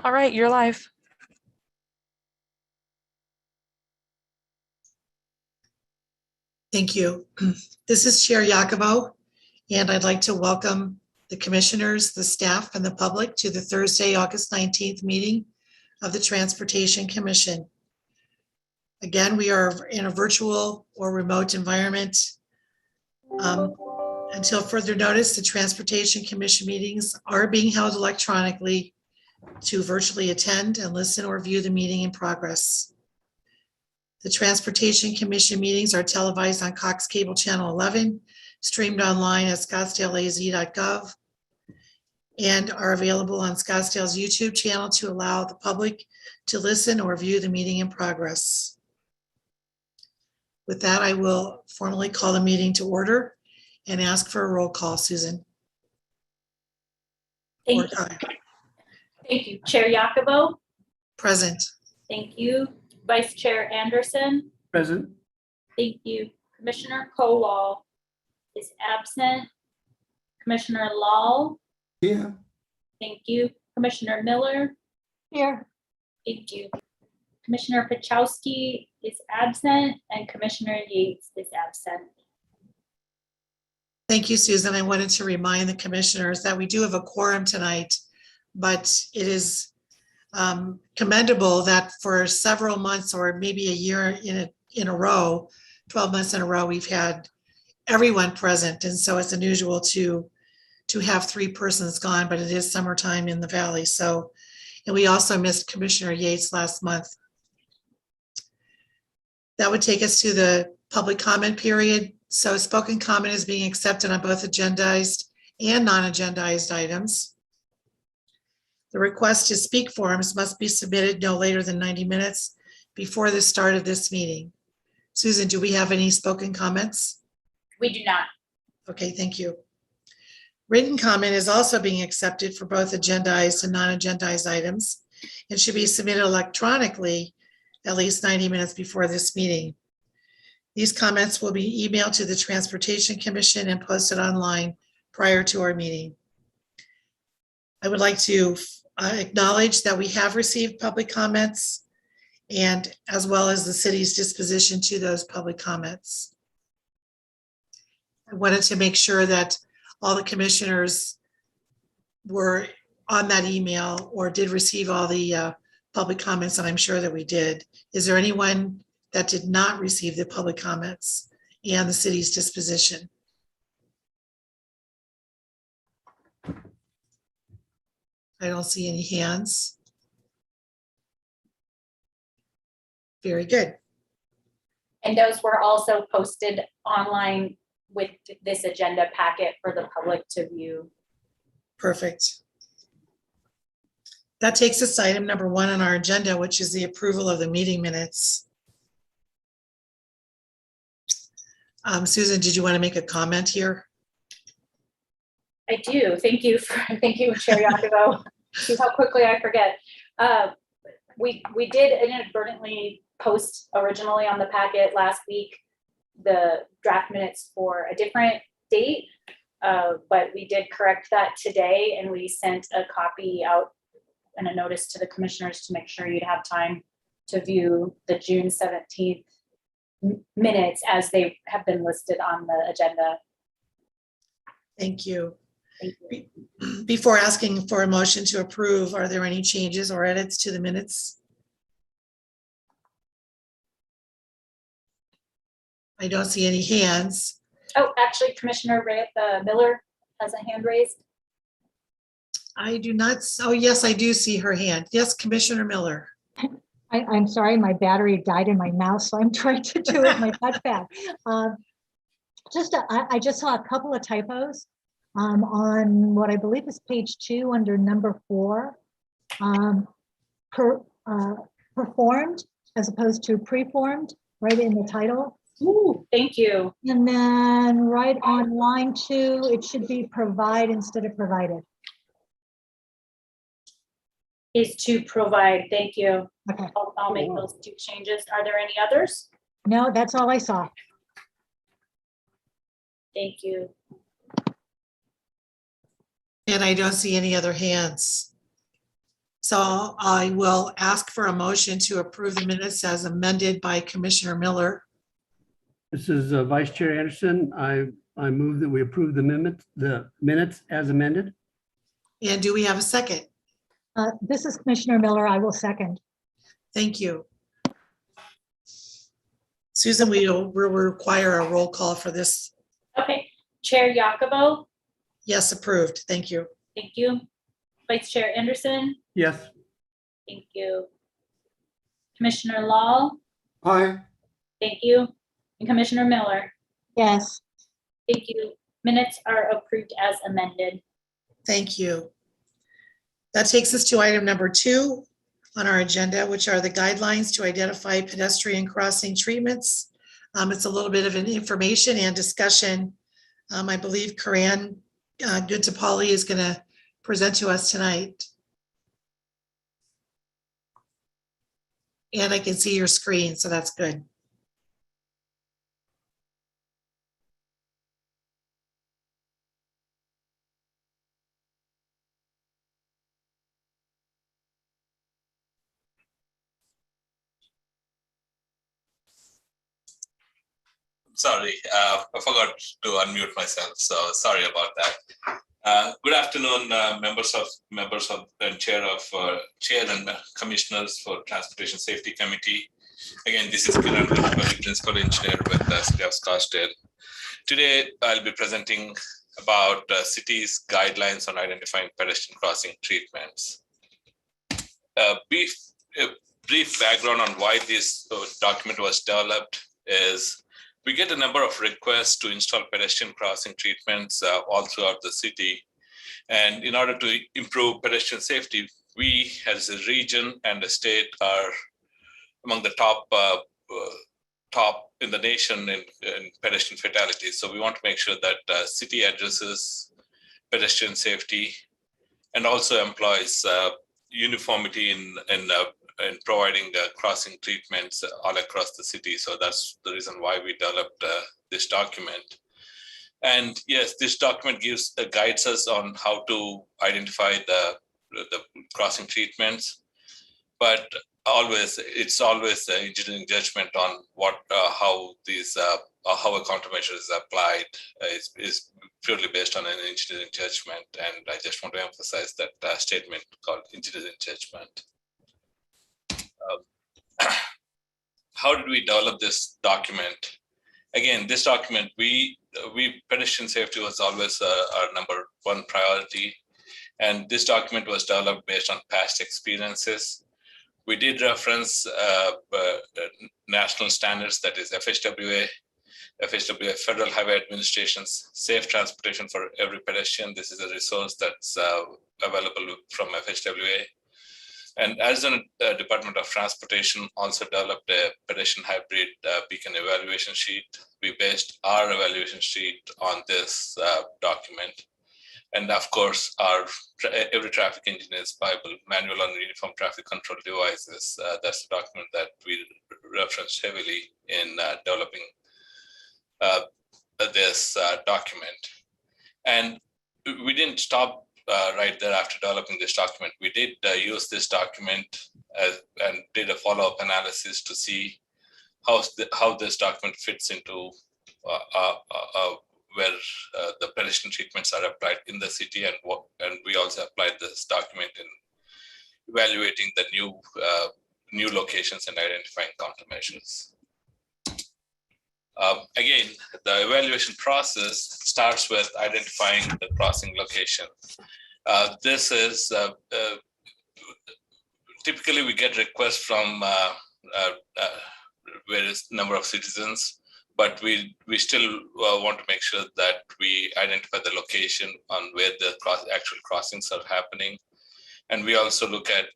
All right, you're live. Thank you. This is Chair Yacobo, and I'd like to welcome the commissioners, the staff, and the public to the Thursday, August 19th meeting of the Transportation Commission. Again, we are in a virtual or remote environment. Until further notice, the Transportation Commission meetings are being held electronically to virtually attend and listen or view the meeting in progress. The Transportation Commission meetings are televised on Cox Cable Channel 11, streamed online at scottsdaleaz.gov, and are available on Scottsdale's YouTube channel to allow the public to listen or view the meeting in progress. With that, I will formally call the meeting to order and ask for a roll call. Susan. Thank you. Thank you. Chair Yacobo? Present. Thank you. Vice Chair Anderson? Present. Thank you. Commissioner Kowal is absent. Commissioner Lal? Yeah. Thank you. Commissioner Miller? Here. Thank you. Commissioner Pachowski is absent and Commissioner Yates is absent. Thank you, Susan. I wanted to remind the commissioners that we do have a quorum tonight, but it is commendable that for several months or maybe a year in a row, 12 months in a row, we've had everyone present. And so it's unusual to have 3 persons gone, but it is summertime in the Valley. So, and we also missed Commissioner Yates last month. That would take us to the public comment period. So spoken comment is being accepted on both agendized and non-agendized items. The request to speak forms must be submitted no later than 90 minutes before the start of this meeting. Susan, do we have any spoken comments? We do not. Okay, thank you. Written comment is also being accepted for both agendized and non-agendized items and should be submitted electronically at least 90 minutes before this meeting. These comments will be emailed to the Transportation Commission and posted online prior to our meeting. I would like to acknowledge that we have received public comments and as well as the city's disposition to those public comments. I wanted to make sure that all the commissioners were on that email or did receive all the public comments, and I'm sure that we did. Is there anyone that did not receive the public comments and the city's disposition? I don't see any hands. Very good. And those were also posted online with this agenda packet for the public to view. Perfect. That takes us to item number 1 on our agenda, which is the approval of the meeting minutes. Susan, did you want to make a comment here? I do. Thank you, Chair Yacobo. See how quickly I forget. We did inadvertently post originally on the packet last week the draft minutes for a different date, but we did correct that today, and we sent a copy out and a notice to the commissioners to make sure you'd have time to view the June 17th minutes as they have been listed on the agenda. Thank you. Thank you. Before asking for a motion to approve, are there any changes or edits to the minutes? I don't see any hands. Oh, actually, Commissioner Miller has a hand raised. I do not. Oh, yes, I do see her hand. Yes, Commissioner Miller. I'm sorry, my battery died in my mouse, so I'm trying to do it with my touchpad. I just saw a couple of typos on what I believe is page 2 under number 4. Performed as opposed to preformed, right in the title. Ooh, thank you. And then right on line 2, it should be provide instead of provided. Is to provide. Thank you. Okay. I'll make those 2 changes. Are there any others? No, that's all I saw. Thank you. And I don't see any other hands. So I will ask for a motion to approve the minutes as amended by Commissioner Miller. This is Vice Chair Anderson. I move that we approve the minutes as amended. And do we have a second? This is Commissioner Miller. I will second. Thank you. Susan, we'll require a roll call for this. Okay, Chair Yacobo, Yes, approved. Thank you. thank you. Vice Chair Anderson, Yes. thank you. Commissioner Lal, Aye. thank you. And Commissioner Miller, Yes. thank you. Minutes are approved as amended. Thank you. That takes us to item number 2 on our agenda, which are the guidelines to identify pedestrian crossing treatments. It's a little bit of an information and discussion. I believe Corinne Goodtopoli is going to present to us tonight. And I can see your screen, so that's good. Sorry, I forgot to unmute myself, so sorry about that. Good afternoon, members of and chair and commissioners for Transportation Safety Committee. Again, this is Kiran Goodtopoli, principal engineer with the City of Scottsdale. Today, I'll be presenting about city's guidelines on identifying pedestrian crossing treatments. Brief background on why this document was developed is we get a number of requests to install pedestrian crossing treatments all throughout the city. And in order to improve pedestrian safety, we as a region and a state are among the top in the nation in pedestrian fatalities. So we want to make sure that city addresses pedestrian safety and also employs uniformity in providing crossing treatments all across the city. So that's the reason why we developed this document. And yes, this document guides us on how to identify the crossing treatments, but it's always engineering judgment on how a countermeasure is applied is purely based on an engineering judgment. And I just want to emphasize that statement called engineering judgment. How did we develop this document? Again, this document, pedestrian safety was always our number one priority. And this document was developed based on past experiences. We did reference national standards, that is FHWA, Federal Highway Administration's Safe Transportation for Every Pedestrian. This is a resource that's available from FHWA. And Arizona Department of Transportation also developed a pedestrian hybrid beacon evaluation sheet. We based our evaluation sheet on this document. And of course, every traffic engineer's Bible, Manual on Uniform Traffic Control Devices. That's the document that we referenced heavily in developing this document. And we didn't stop right there after developing this document. We did use this document and did a follow-up analysis to see how this document fits into where the pedestrian treatments are applied in the city, and we also applied this document in evaluating the new locations and identifying countermeasures. Again, the evaluation process starts with identifying the crossing location. This is typically we get requests from various number of citizens, but we still want to make sure that we identify the location on where the actual crossings are happening. And we also look at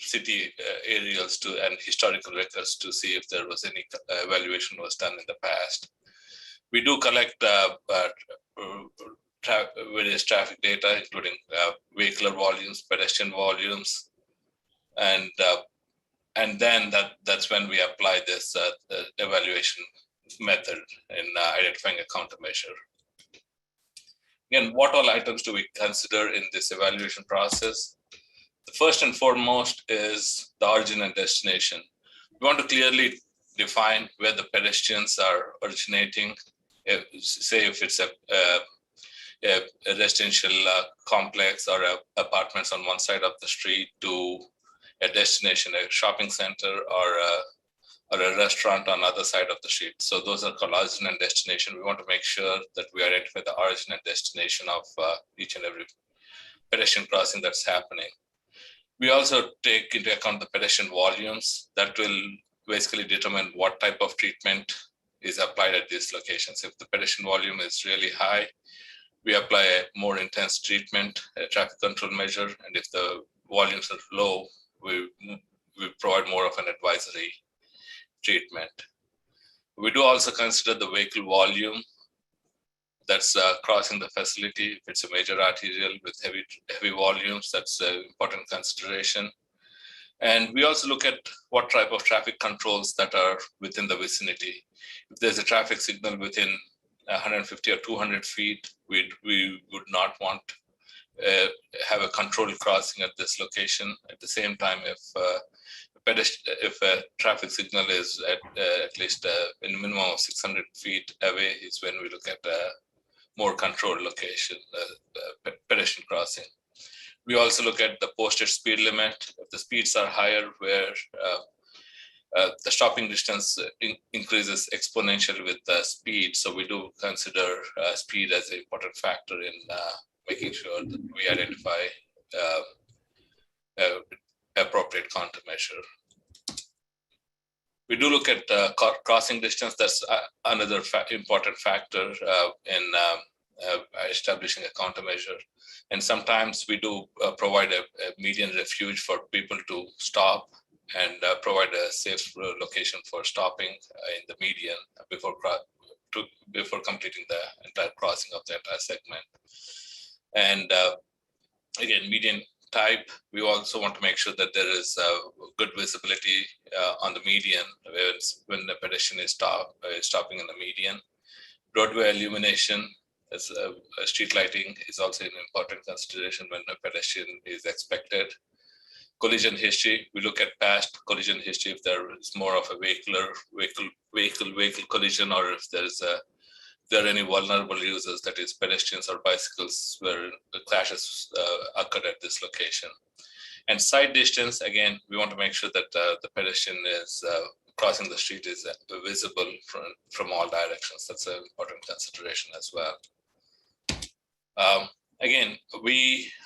city aerials and historical records to see if there was any evaluation was done in the past. We do collect various traffic data, including vehicular volumes, pedestrian volumes, and then that's when we apply this evaluation method in identifying a countermeasure. Again, what all items do we consider in this evaluation process? The first and foremost is the origin and destination. We want to clearly define where the pedestrians are originating. Say if it's a residential complex or apartments on one side of the street to a destination, a shopping center or a restaurant on the other side of the street. So those are called origin and destination. We want to make sure that we identify the origin and destination of each and every pedestrian crossing that's happening. We also take into account the pedestrian volumes that will basically determine what type of treatment is applied at these locations. If the pedestrian volume is really high, we apply a more intense treatment, a traffic control measure, and if the volumes are low, we provide more of an advisory treatment. We do also consider the vehicle volume that's crossing the facility. If it's a major arterial with heavy volumes, that's an important consideration. And we also look at what type of traffic controls that are within the vicinity. If there's a traffic signal within 150 or 200 feet, we would not want have a controlled crossing at this location. At the same time, if a traffic signal is at least in a minimum of 600 feet away, is when we look at a more controlled location, pedestrian crossing. We also look at the posted speed limit. If the speeds are higher, where the stopping distance increases exponentially with the speed. So we do consider speed as an important factor in making sure that we identify appropriate countermeasure. We do look at crossing distance. That's another important factor in establishing a countermeasure. And sometimes we do provide a median refuge for people to stop and provide a safe location for stopping in the median before completing the entire crossing of the entire segment. And again, median type, we also want to make sure that there is good visibility on the median when the pedestrian is stopping in the median. Roadway illumination, as street lighting is also an important consideration when a pedestrian is expected. Collision history, we look at past collision history if there is more of a vehicle collision, or if there are any vulnerable users, that is pedestrians or bicycles, where the clashes occurred at this location. And side distance, again, we want to make sure that the pedestrian is crossing the street is visible from all directions. That's an important consideration as well. Again,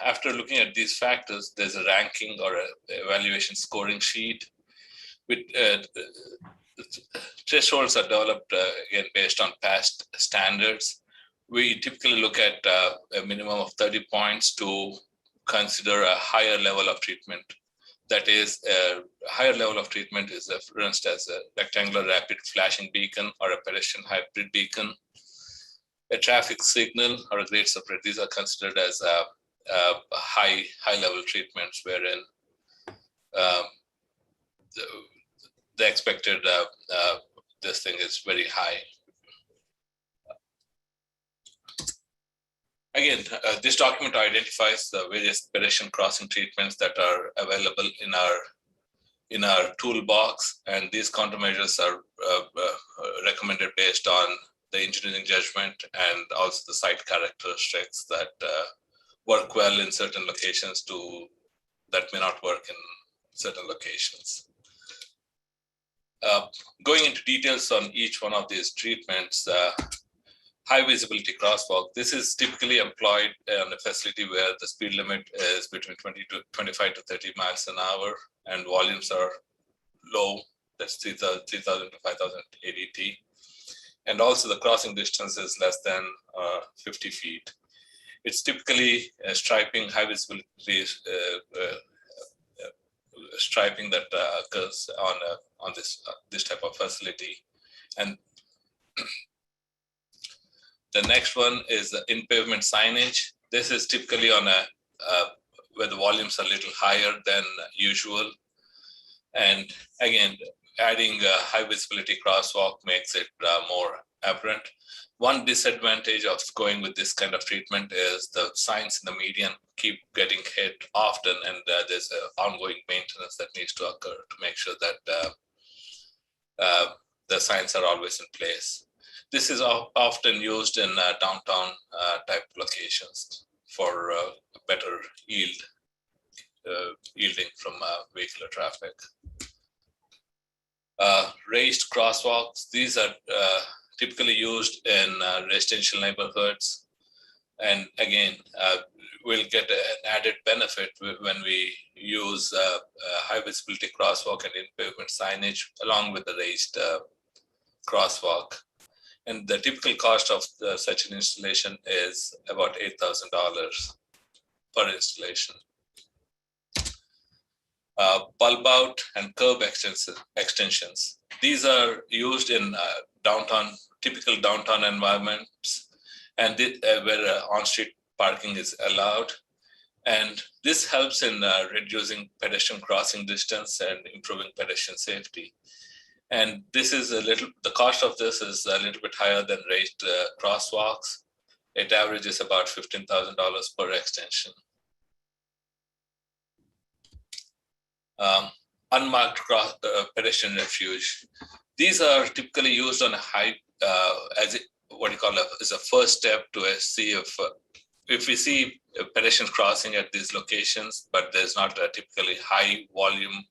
after looking at these factors, there's a ranking or an evaluation scoring sheet. Thresholds are developed again based on past standards. We typically look at a minimum of 30 points to consider a higher level of treatment. That is, a higher level of treatment is referenced as a rectangular rapid flashing beacon or a pedestrian hybrid beacon. A traffic signal or a grade separate, these are considered as high level treatments, wherein the expected this thing is very high. Again, this document identifies the various pedestrian crossing treatments that are available in our toolbox, and these countermeasures are recommended based on the engineering judgment and also the site characteristics that work well in certain locations that may not work in certain locations. Going into details on each one of these treatments, high visibility crosswalk. This is typically employed on a facility where the speed limit is between 25 to 30 miles an hour and volumes are low. That's 3,000 to 5,000 ADT. And also the crossing distance is less than 50 feet. It's typically striping, high visibility striping that occurs on this type of facility. And the next one is the impairment signage. This is typically on where the volumes are a little higher than usual. And again, adding a high visibility crosswalk makes it more apparent. One disadvantage of going with this kind of treatment is the signs in the median keep getting hit often, and there's ongoing maintenance that needs to occur to make sure that the signs are always in place. This is often used in downtown type locations for better yielding from vehicular traffic. Raised crosswalks, these are typically used in residential neighborhoods. And again, we'll get an added benefit when we use high visibility crosswalk and impairment signage along with the raised crosswalk. And the typical cost of such an installation is about $8,000 per installation. Bulb out and curb extensions. These are used in typical downtown environments, and where on-street parking is allowed. And this helps in reducing pedestrian crossing distance and improving pedestrian safety. And this is the cost of this is a little bit higher than raised crosswalks. It averages about $15,000 per extension. Unmarked pedestrian refuge. These are typically used on a high, as a first step to see if we see a pedestrian crossing at these locations, but there's not a typically high volume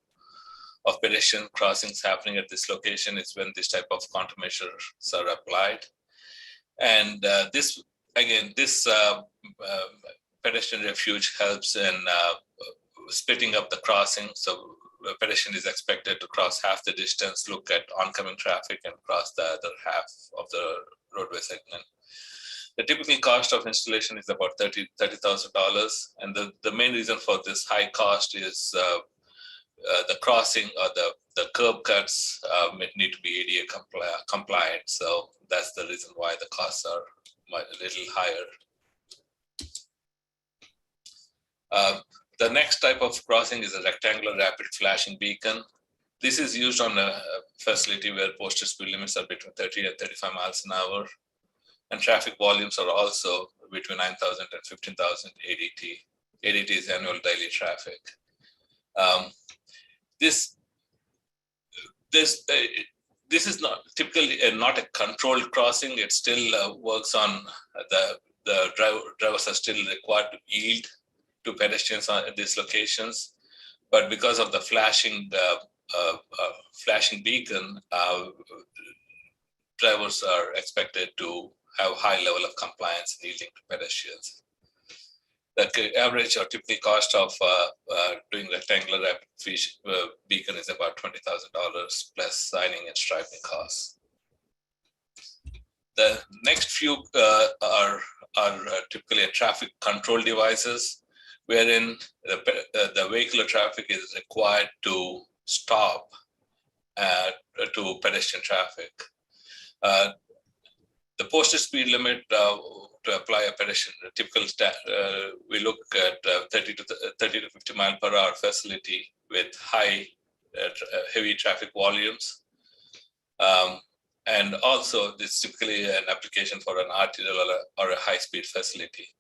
of pedestrian crossings happening at this location. It's when this type of countermeasures are applied. And this pedestrian refuge helps in splitting up the crossing. So a pedestrian is expected to cross half the distance, look at oncoming traffic, and cross the other half of the roadway segment. The typical cost of installation is about $30,000. And the main reason for this high cost is the crossing or the curb cuts need to be ADA compliant. So that's the reason why the costs are a little higher. The next type of crossing is a rectangular rapid flashing beacon. This is used on a facility where posted speed limits are between 30 and 35 miles an hour. And traffic volumes are also between 9,000 and 15,000 ADT. ADT is annual daily traffic. This is not typically not a controlled crossing. It still works on the drivers are still required to yield to pedestrians at these locations, but because of the flashing beacon, drivers are expected to have high level of compliance and yielding to pedestrians. The average or typical cost of doing rectangular rapid beacon is about $20,000 plus signing and striping costs. The next few are typically traffic control devices, wherein the vehicular traffic is required to stop to pedestrian traffic. The posted speed limit to apply a pedestrian, typical we look at 30 to 50 mile per hour facility with high heavy traffic volumes. And also this is typically an application for an arterial or a high speed facility.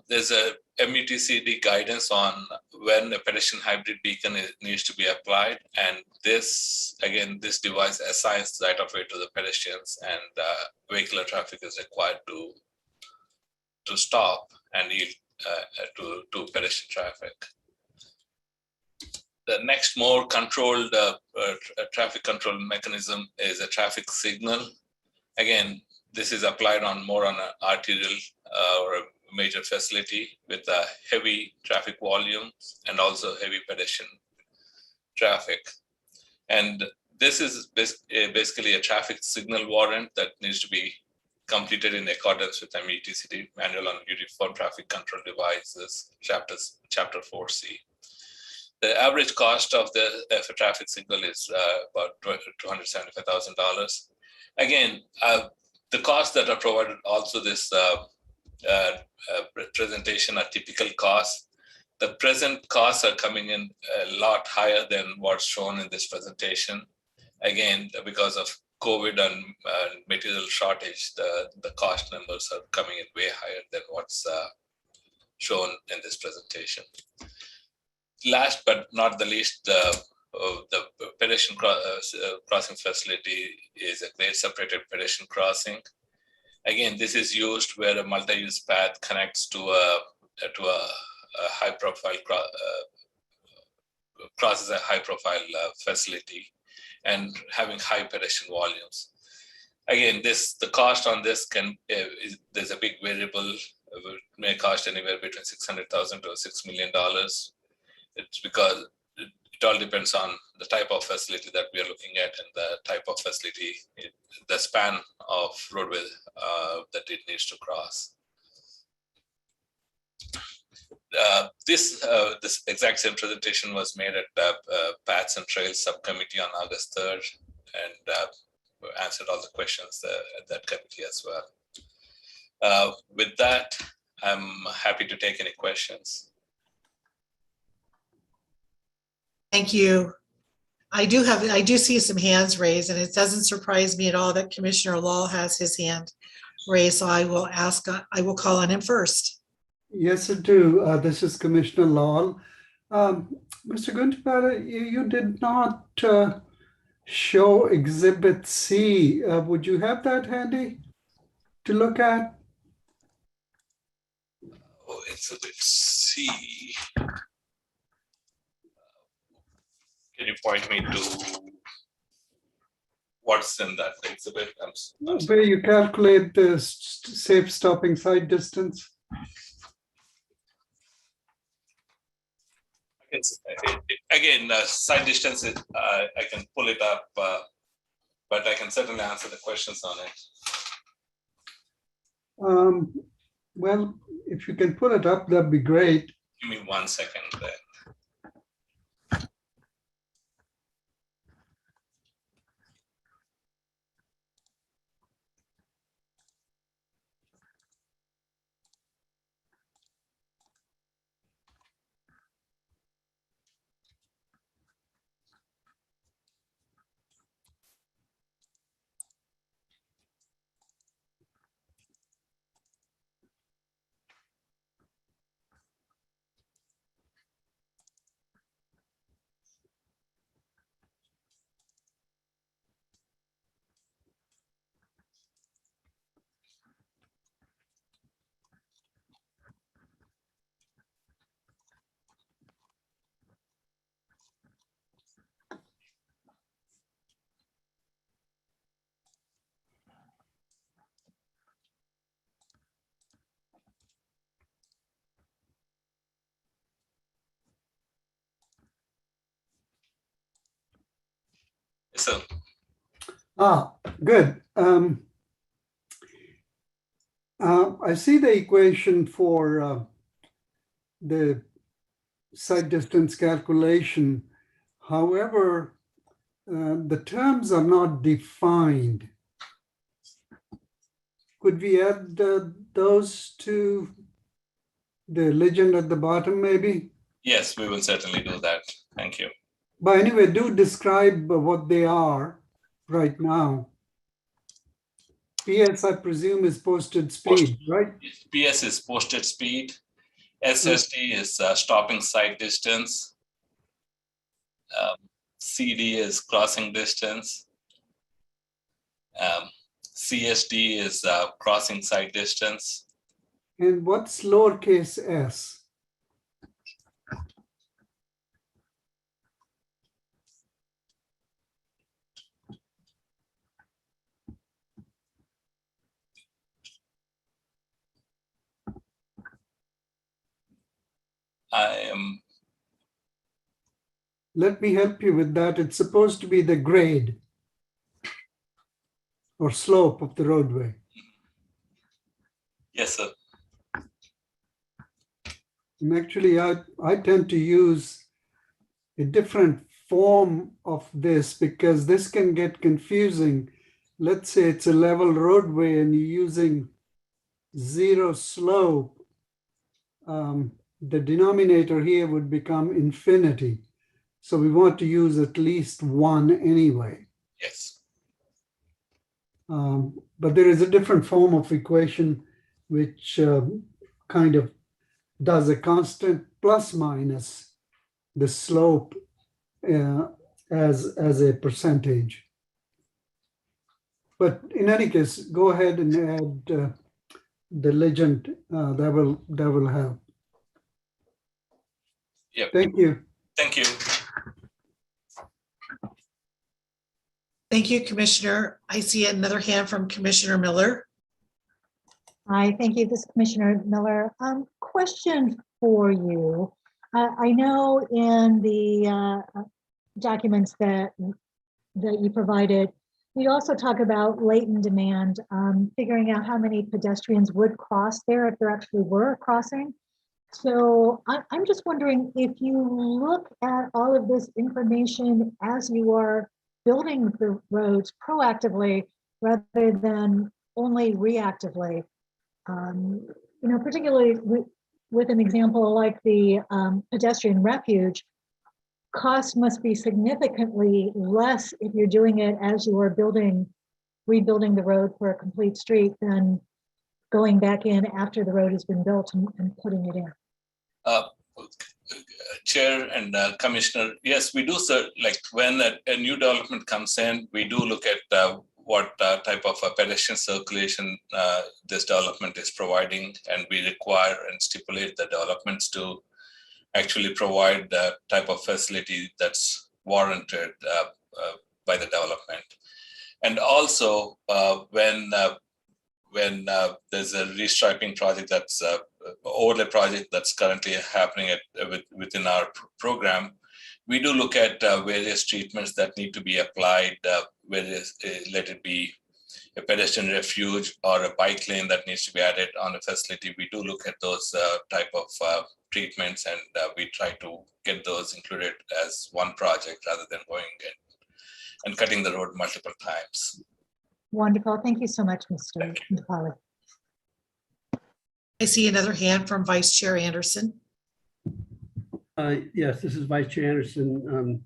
There's a MUTCD guidance on when a pedestrian hybrid beacon needs to be applied. And this device assigns the right of way to the pedestrians, and vehicular traffic is required to stop and yield to pedestrian traffic. The next more controlled traffic control mechanism is a traffic signal. Again, this is applied more on an arterial or a major facility with heavy traffic volumes and also heavy pedestrian traffic. And this is basically a traffic signal warrant that needs to be completed in accordance with MUTCD, Manual on Uniform Traffic Control Devices, Chapter 4C. The average cost of a traffic signal is about $275,000. Again, the costs that are provided also this presentation are typical costs. The present costs are coming in a lot higher than what's shown in this presentation. Again, because of COVID and material shortage, the cost numbers are coming in way higher than what's shown in this presentation. Last but not the least, the pedestrian crossing facility is a grade separated pedestrian crossing. Again, this is used where a multi-use path connects to a high-profile crosses a high-profile facility and having high pedestrian volumes. Again, the cost on this there's a big variable. It may cost anywhere between $600,000 to $6 million. It's because it all depends on the type of facility that we are looking at and the type of facility, the span of roadway that it needs to cross. This exact same presentation was made at Paths and Trails Subcommittee on August 3rd, and answered all the questions at that committee as well. With that, I'm happy to take any questions. Thank you. I do see some hands raised, and it doesn't surprise me at all that Commissioner Law has his hand raised. So I will call on him first. Yes, I do. This is Commissioner Lal. Mr. Gunter, you did not show Exhibit C. Would you have that handy to look at? Oh, Exhibit C. Can you point me to what's in that exhibit? Where you calculate the safe stopping sight distance? Again, side distance, I can pull it up, but I can certainly answer the questions on it. Well, if you can pull it up, that'd be great. Give me 1 second then. So, Good. I see the equation for the sight distance calculation. However, the terms are not defined. Could we add those to the legend at the bottom, maybe? yes, we will certainly do that. Thank you. But anyway, do describe what they are right now. PS, I presume, is posted speed, right? PS is posted speed. SSD is stopping sight distance. CD is crossing distance. CSD is crossing sight distance. And what's lowercase s? Let me help you with that. It's supposed to be the grade or slope of the roadway. Yes, sir. And actually, I tend to use a different form of this because this can get confusing. Let's say it's a level roadway and you're using zero slope. The denominator here would become infinity. So we want to use at least one anyway. Yes. But there is a different form of equation which kind of does a constant plus minus the slope as a percentage. But in any case, go ahead and add the legend. That will help. Yep. Thank you. Thank you. Thank you, Commissioner. I see another hand from Commissioner Miller. Hi, thank you. This is Commissioner Miller. Question for you. I know in the documents that you provided, we also talk about latent demand, figuring out how many pedestrians would cross there if there actually were a crossing. So I'm just wondering if you look at all of this information as you are building the roads proactively rather than only reactively. You know, particularly with an example like the pedestrian refuge, cost must be significantly less if you're doing it as you are rebuilding the road for a complete street than going back in after the road has been built and putting it in. Chair and Commissioner, yes, we do, sir. Like when a new development comes in, we do look at what type of pedestrian circulation this development is providing, and we require and stipulate the developments to actually provide the type of facility that's warranted by the development. And also when there's a restriping project that's overlay project that's currently happening within our program, we do look at various treatments that need to be applied, let it be a pedestrian refuge or a bike lane that needs to be added on a facility. We do look at those type of treatments, and we try to get those included as one project rather than going and cutting the road multiple times. Wonderful. Thank you so much, Mr. Polly. I see another hand from Vice Chair Anderson. Yes, this is Vice Chair Anderson.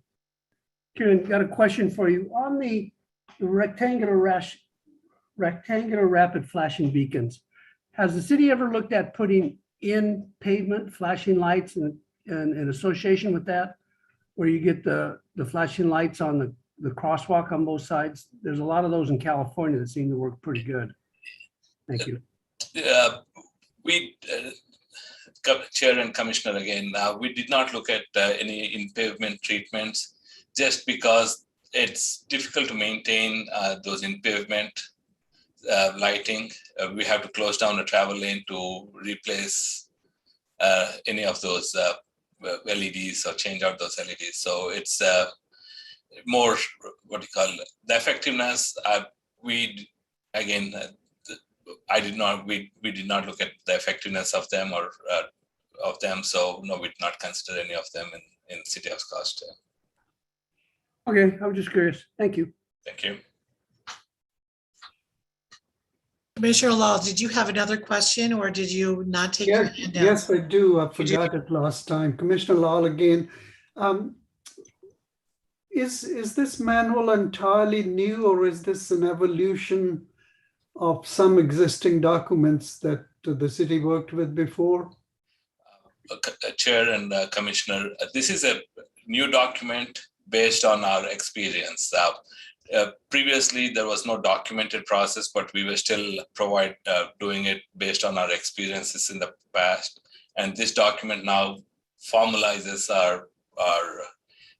Karen, got a question for you. On the rectangular rapid flashing beacons, has the city ever looked at putting in pavement flashing lights in association with that, where you get the flashing lights on the crosswalk on both sides? There's a lot of those in California that seem to work pretty good. Thank you. We, Chair and Commissioner again, we did not look at any in-pavement treatments just because it's difficult to maintain those in-pavement lighting. We have to close down a travel lane to replace any of those LEDs or change out those LEDs. So it's more, what do you call it, the effectiveness. We did not look at the effectiveness of them so no, we did not consider any of them in the city of Scottsdale. Okay, I was just curious. Thank you. Thank you. Commissioner Law, did you have another question, or did you not take your hand down? Yes, I do. I forgot it last time. Commissioner Law again. Is this manual entirely new, or is this an evolution of some existing documents that the city worked with before? Chair and Commissioner, this is a new document based on our experience. Previously, there was no documented process, but we were still doing it based on our experiences in the past. And this document now formalizes our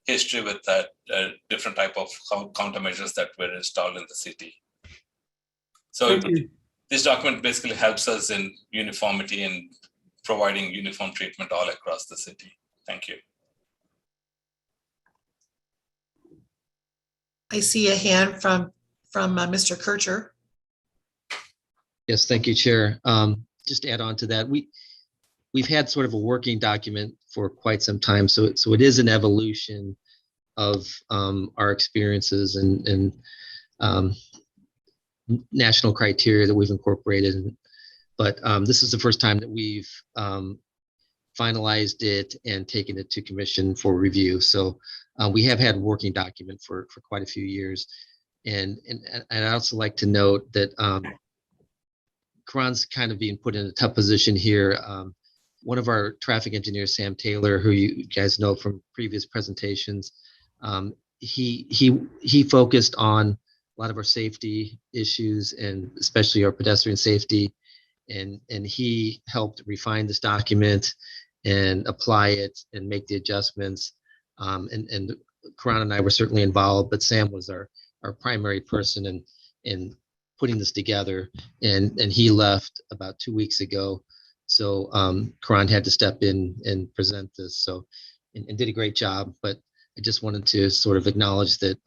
history with that different type of countermeasures that were installed in the city. So this document basically helps us in uniformity and providing uniform treatment all across the city. Thank you. I see a hand from Mr. Kircher. Yes, thank you, Chair. Just to add on to that, we've had sort of a working document for quite some time, so it is an evolution of our experiences and national criteria that we've incorporated. But this is the first time that we've finalized it and taken it to commission for review. So we have had a working document for quite a few years. And I'd also like to note that Karan's kind of being put in a tough position here. One of our traffic engineers, Sam Taylor, who you guys know from previous presentations, he focused on a lot of our safety issues and especially our pedestrian safety. And he helped refine this document and apply it and make the adjustments. And Karan and I were certainly involved, but Sam was our primary person in putting this together. And he left about 2 weeks ago. So Karan had to step in and present this. So and did a great job. But I just wanted to sort of acknowledge that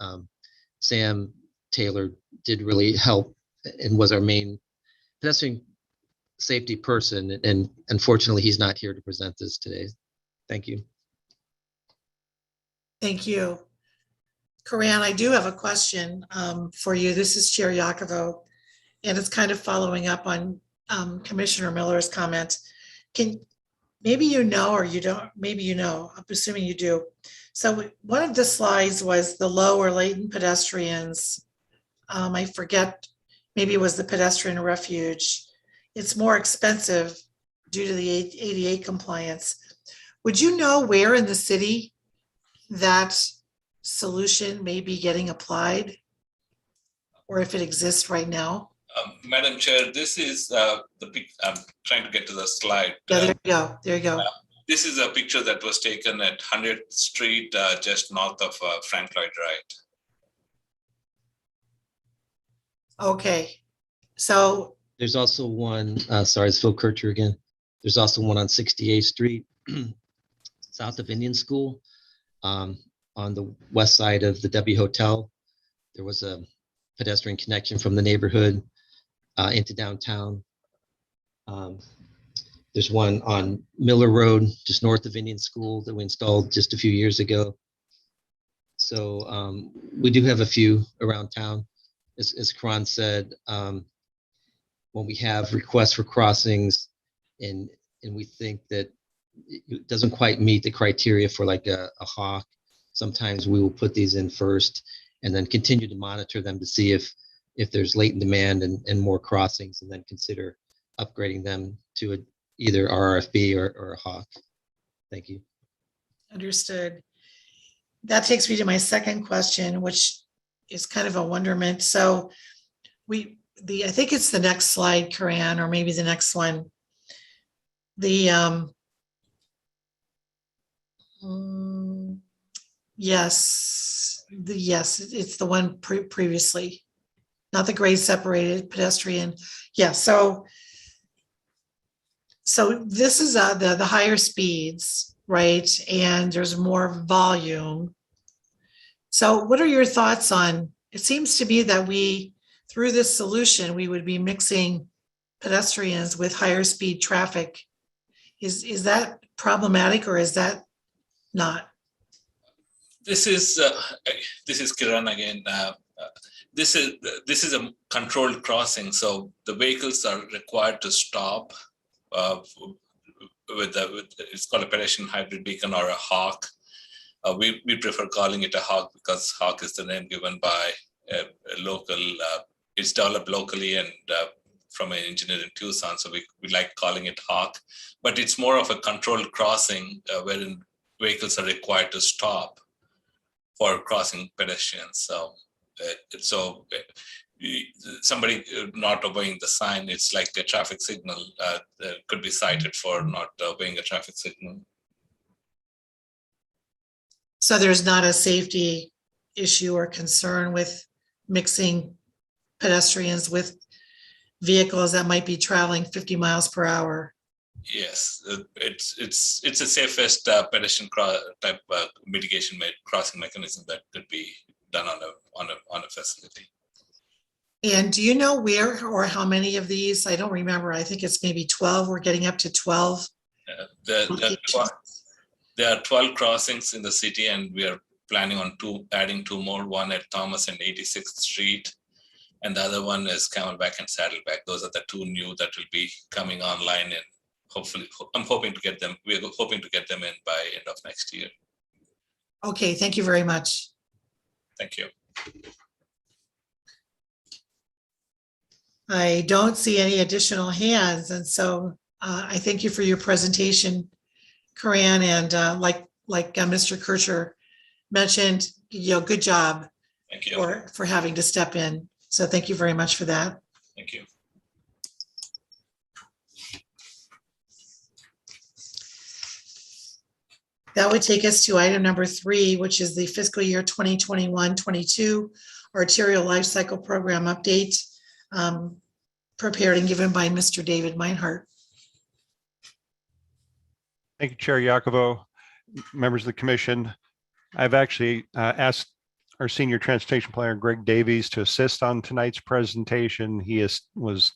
Sam Taylor did really help and was our main pedestrian safety person. And unfortunately, he's not here to present this today. Thank you. Thank you. Karan, I do have a question for you. This is Chair Yakovo, and it's kind of following up on Commissioner Miller's comment. Maybe you know, or you don't, maybe you know, I'm assuming you do. So one of the slides was the low or latent pedestrians. I forget, maybe it was the pedestrian refuge. It's more expensive due to the ADA compliance. Would you know where in the city that solution may be getting applied, or if it exists right now? Madam Chair, this is I'm trying to get to the slide. Yeah, there you go. There you go. This is a picture that was taken at 100th Street, just north of Frank Lloyd Wright. Okay, so There's also one, sorry, it's Phil Kircher again. There's also one on 68th Street, south of Indian School, on the west side of the W Hotel. There was a pedestrian connection from the neighborhood into downtown. There's one on Miller Road, just north of Indian School, that we installed just a few years ago. So we do have a few around town. As Karan said, when we have requests for crossings and we think that it doesn't quite meet the criteria for like a hawk, sometimes we will put these in first and then continue to monitor them to see if there's latent demand and more crossings, and then consider upgrading them to either RRFB or a hawk. Thank you. understood. That takes me to my second question, which is kind of a wonderment. So I think it's the next slide, Karan, or maybe the next one. Yes, it's the one previously, not the grade separated pedestrian. Yeah, so this is the higher speeds, right? And there's more volume. So what are your thoughts on, it seems to be that through this solution, we would be mixing pedestrians with higher speed traffic. Is that problematic, or is that not? This is Kiran again. This is a controlled crossing, so the vehicles are required to stop with it's called a pedestrian hybrid beacon or a hawk. We prefer calling it a hawk because hawk is the name given by a local. It's developed locally and from an engineer in Tucson, so we like calling it hawk. But it's more of a controlled crossing wherein vehicles are required to stop for crossing pedestrians. So somebody not obeying the sign, it's like a traffic signal that could be cited for not obeying a traffic signal. So there's not a safety issue or concern with mixing pedestrians with vehicles that might be traveling 50 miles per hour? Yes, it's the safest pedestrian type mitigation crossing mechanism that could be done on a facility. And do you know where or how many of these? I don't remember. I think it's maybe 12. We're getting up to 12. There are 12 crossings in the city, and we are planning on adding two more, one at Thomas and 86th Street. And the other one is Camelback and Saddleback. Those are the two new that will be coming online, and hopefully, we're hoping to get them in by end of next year. Okay, thank you very much. Thank you. I don't see any additional hands, and so I thank you for your presentation, Corinne, and like Mr. Kircher mentioned, good job Thank you. for having to step in. So thank you very much for that. Thank you. That would take us to item number 3, which is the fiscal year 2021-22 arterial life cycle program update, prepared and given by Mr. David Meinhardt. Thank you, Chair Yacovo, members of the commission. I've actually asked our senior transportation planner, Greg Davies, to assist on tonight's presentation. He was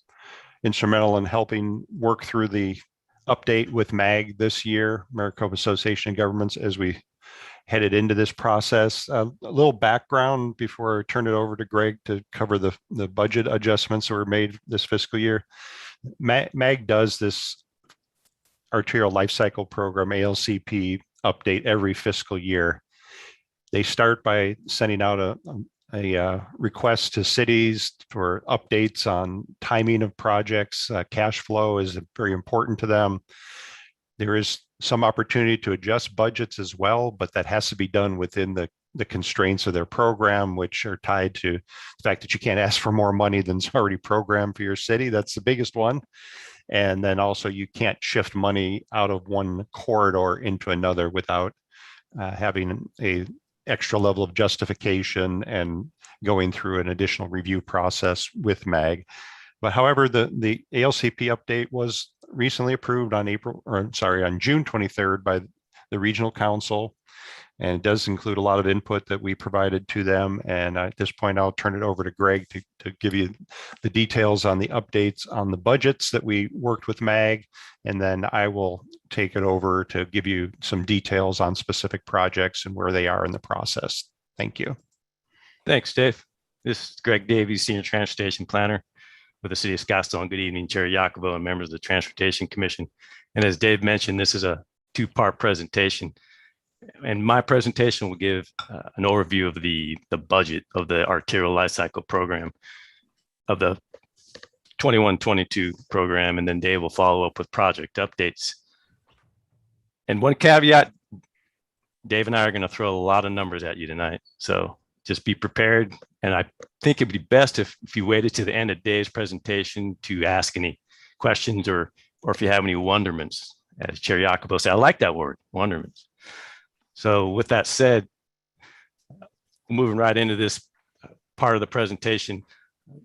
instrumental in helping work through the update with MAG this year, Maricopa Association of Governments, as we headed into this process. A little background before I turn it over to Greg to cover the budget adjustments that were made this fiscal year. MAG does this arterial life cycle program, ALCP, update every fiscal year. They start by sending out a request to cities for updates on timing of projects. Cash flow is very important to them. There is some opportunity to adjust budgets as well, but that has to be done within the constraints of their program, which are tied to the fact that you can't ask for more money than's already programmed for your city. That's the biggest one. And then also you can't shift money out of one corridor into another without having a extra level of justification and going through an additional review process with MAG. But however, the ALCP update was recently approved on June 23rd by the regional council. And it does include a lot of input that we provided to them. And at this point, I'll turn it over to Greg to give you the details on the updates on the budgets that we worked with MAG. And then I will take it over to give you some details on specific projects and where they are in the process. Thank you. Thanks, Dave. This is Greg Davies, Senior Transportation Planner with the City of Scottsdale. And good evening, Chair Yacovo and members of the Transportation Commission. And as Dave mentioned, this is a two-part presentation. And my presentation will give an overview of the budget of the arterial life cycle program of the 21-22 program, and then Dave will follow up with project updates. And one caveat, Dave and I are going to throw a lot of numbers at you tonight, so just be prepared. And I think it'd be best if you waited to the end of Dave's presentation to ask any questions or if you have any wonderments. As Chair Yacovo said, I like that word, wonderments. So with that said, moving right into this part of the presentation,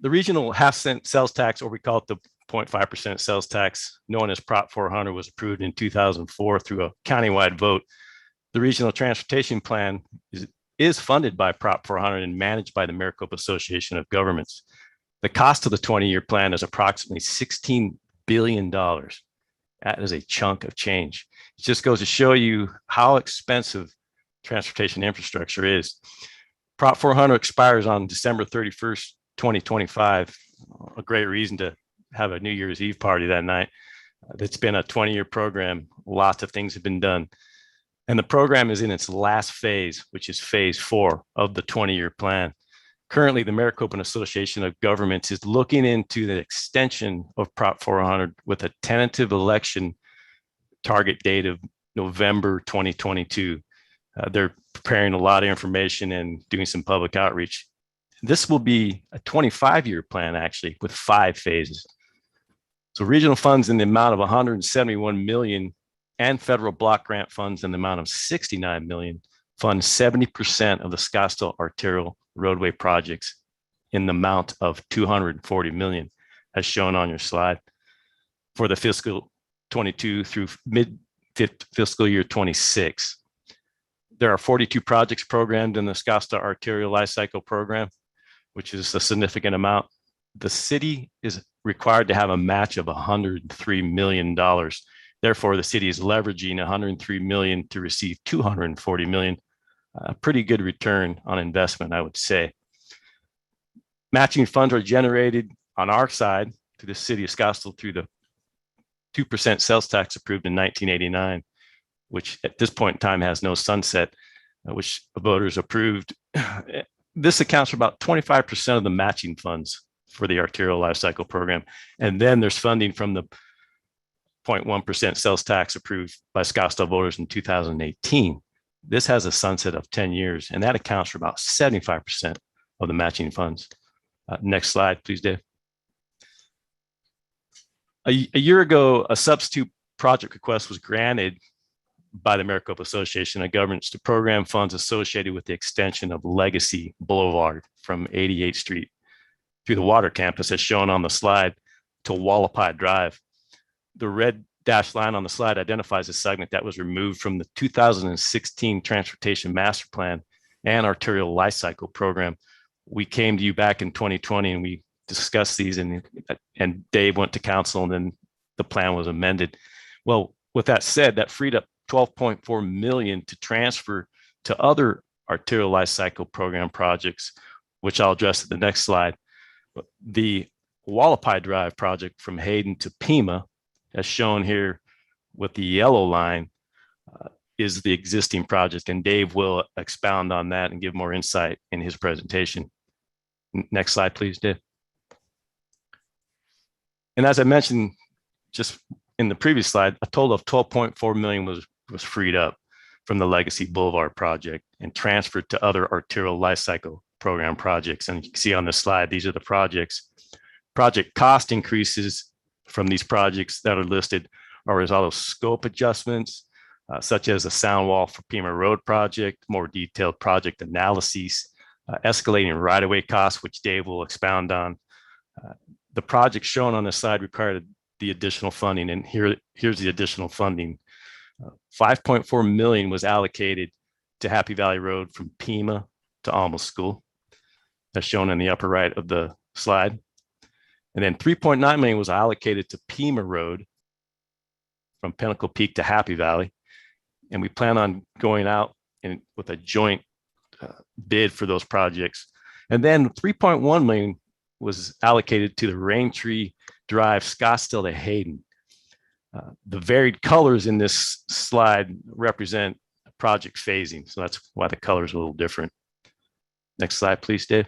the regional half-cent sales tax, or we call it the 0.5% sales tax, known as Prop 400, was approved in 2004 through a countywide vote. The regional transportation plan is funded by Prop 400 and managed by the Maricopa Association of Governments. The cost of the 20-year plan is approximately $16 billion. That is a chunk of change. It just goes to show you how expensive transportation infrastructure is. Prop 400 expires on December 31st, 2025. A great reason to have a New Year's Eve party that night. It's been a 20-year program. Lots of things have been done. And the program is in its last phase, which is phase 4 of the 20-year plan. Currently, the Maricopa Association of Governments is looking into the extension of Prop 400 with a tentative election target date of November 2022. They're preparing a lot of information and doing some public outreach. This will be a 25-year plan, actually, with 5 phases. So regional funds in the amount of 171 million and federal block grant funds in the amount of 69 million fund 70% of the Scottsdale arterial roadway projects in the amount of 240 million, as shown on your slide, for the fiscal 22 through mid fiscal year 26. There are 42 projects programmed in the Scottsdale arterial life cycle program, which is a significant amount. The city is required to have a match of $103 million. Therefore, the city is leveraging 103 million to receive 240 million. A pretty good return on investment, I would say. Matching funds are generated on our side to the city of Scottsdale through the 2% sales tax approved in 1989, which at this point in time has no sunset, which the voters approved. This accounts for about 25% of the matching funds for the arterial life cycle program. And then there's funding from the 0.1% sales tax approved by Scottsdale voters in 2018. This has a sunset of 10 years, and that accounts for about 75% of the matching funds. Next slide, please, Dave. A year ago, a substitute project request was granted by the Maricopa Association of Governments to program funds associated with the extension of Legacy Boulevard from 88th Street through the water campus, as shown on the slide, to Hualapai Drive. The red dashed line on the slide identifies a segment that was removed from the 2016 Transportation Master Plan and Arterial Life Cycle Program. We came to you back in 2020 and we discussed these, and Dave went to council, and then the plan was amended. Well, with that said, that freed up $12.4 million to transfer to other arterial life cycle program projects, which I'll address at the next slide. The Hualapai Drive project from Hayden to Pima, as shown here with the yellow line, is the existing project, and Dave will expound on that and give more insight in his presentation. Next slide, please, Dave. And as I mentioned just in the previous slide, a total of $12.4 million was freed up from the Legacy Boulevard project and transferred to other arterial life cycle program projects. And you can see on this slide, these are the projects. Project cost increases from these projects that are listed are a result of scope adjustments, such as a sound wall for Pima Road project, more detailed project analyses, escalating right-of-way costs, which Dave will expound on. The project shown on this slide required the additional funding, and here's the additional funding. $5.4 million was allocated to Happy Valley Road from Pima to Alma School, as shown in the upper right of the slide. And then $3.9 million was allocated to Pima Road from Pinnacle Peak to Happy Valley. And we plan on going out with a joint bid for those projects. And then $3.1 million was allocated to the Raintree Drive, Scottsdale to Hayden. The varied colors in this slide represent project phasing. So that's why the color is a little different. Next slide, please, Dave.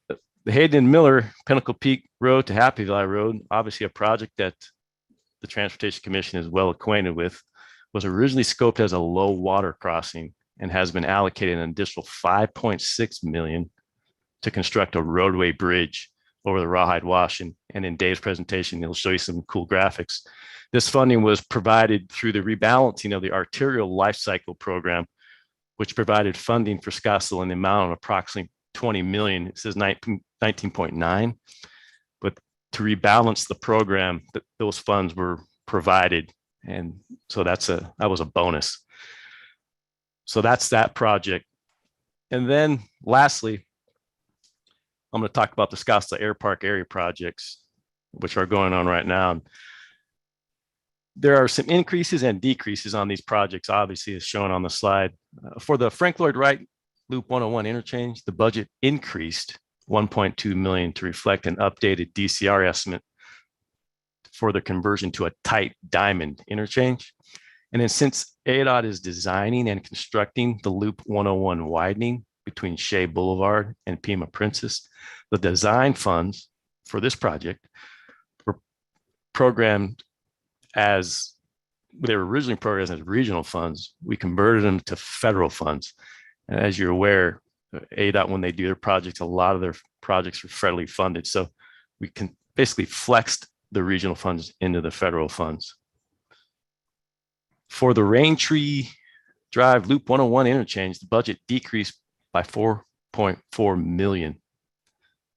The Hayden and Miller Pinnacle Peak Road to Happy Valley Road, obviously a project that the Transportation Commission is well acquainted with, was originally scoped as a low water crossing and has been allocated an additional $5.6 million to construct a roadway bridge over the Rawhide Wash. And in Dave's presentation, he'll show you some cool graphics. This funding was provided through the rebalancing of the Arterial Life Cycle Program, which provided funding for Scottsdale in the amount of approximately $20 million. It says 19.9, but to rebalance the program, those funds were provided. And so that was a bonus. So that's that project. And then lastly, I'm going to talk about the Scottsdale Air Park area projects, which are going on right now. There are some increases and decreases on these projects, obviously, as shown on the slide. For the Frank Lloyd Wright Loop 101 interchange, the budget increased $1.2 million to reflect an updated DCR estimate for the conversion to a tight diamond interchange. And then since ADOT is designing and constructing the Loop 101 widening between Shea Boulevard and Pima Princess, the design funds for this project were programmed as, they were originally programmed as regional funds. We converted them to federal funds. And as you're aware, ADOT, when they do their projects, a lot of their projects are federally funded. So we can basically flex the regional funds into the federal funds. For the Raintree Drive Loop 101 interchange, the budget decreased by $4.4 million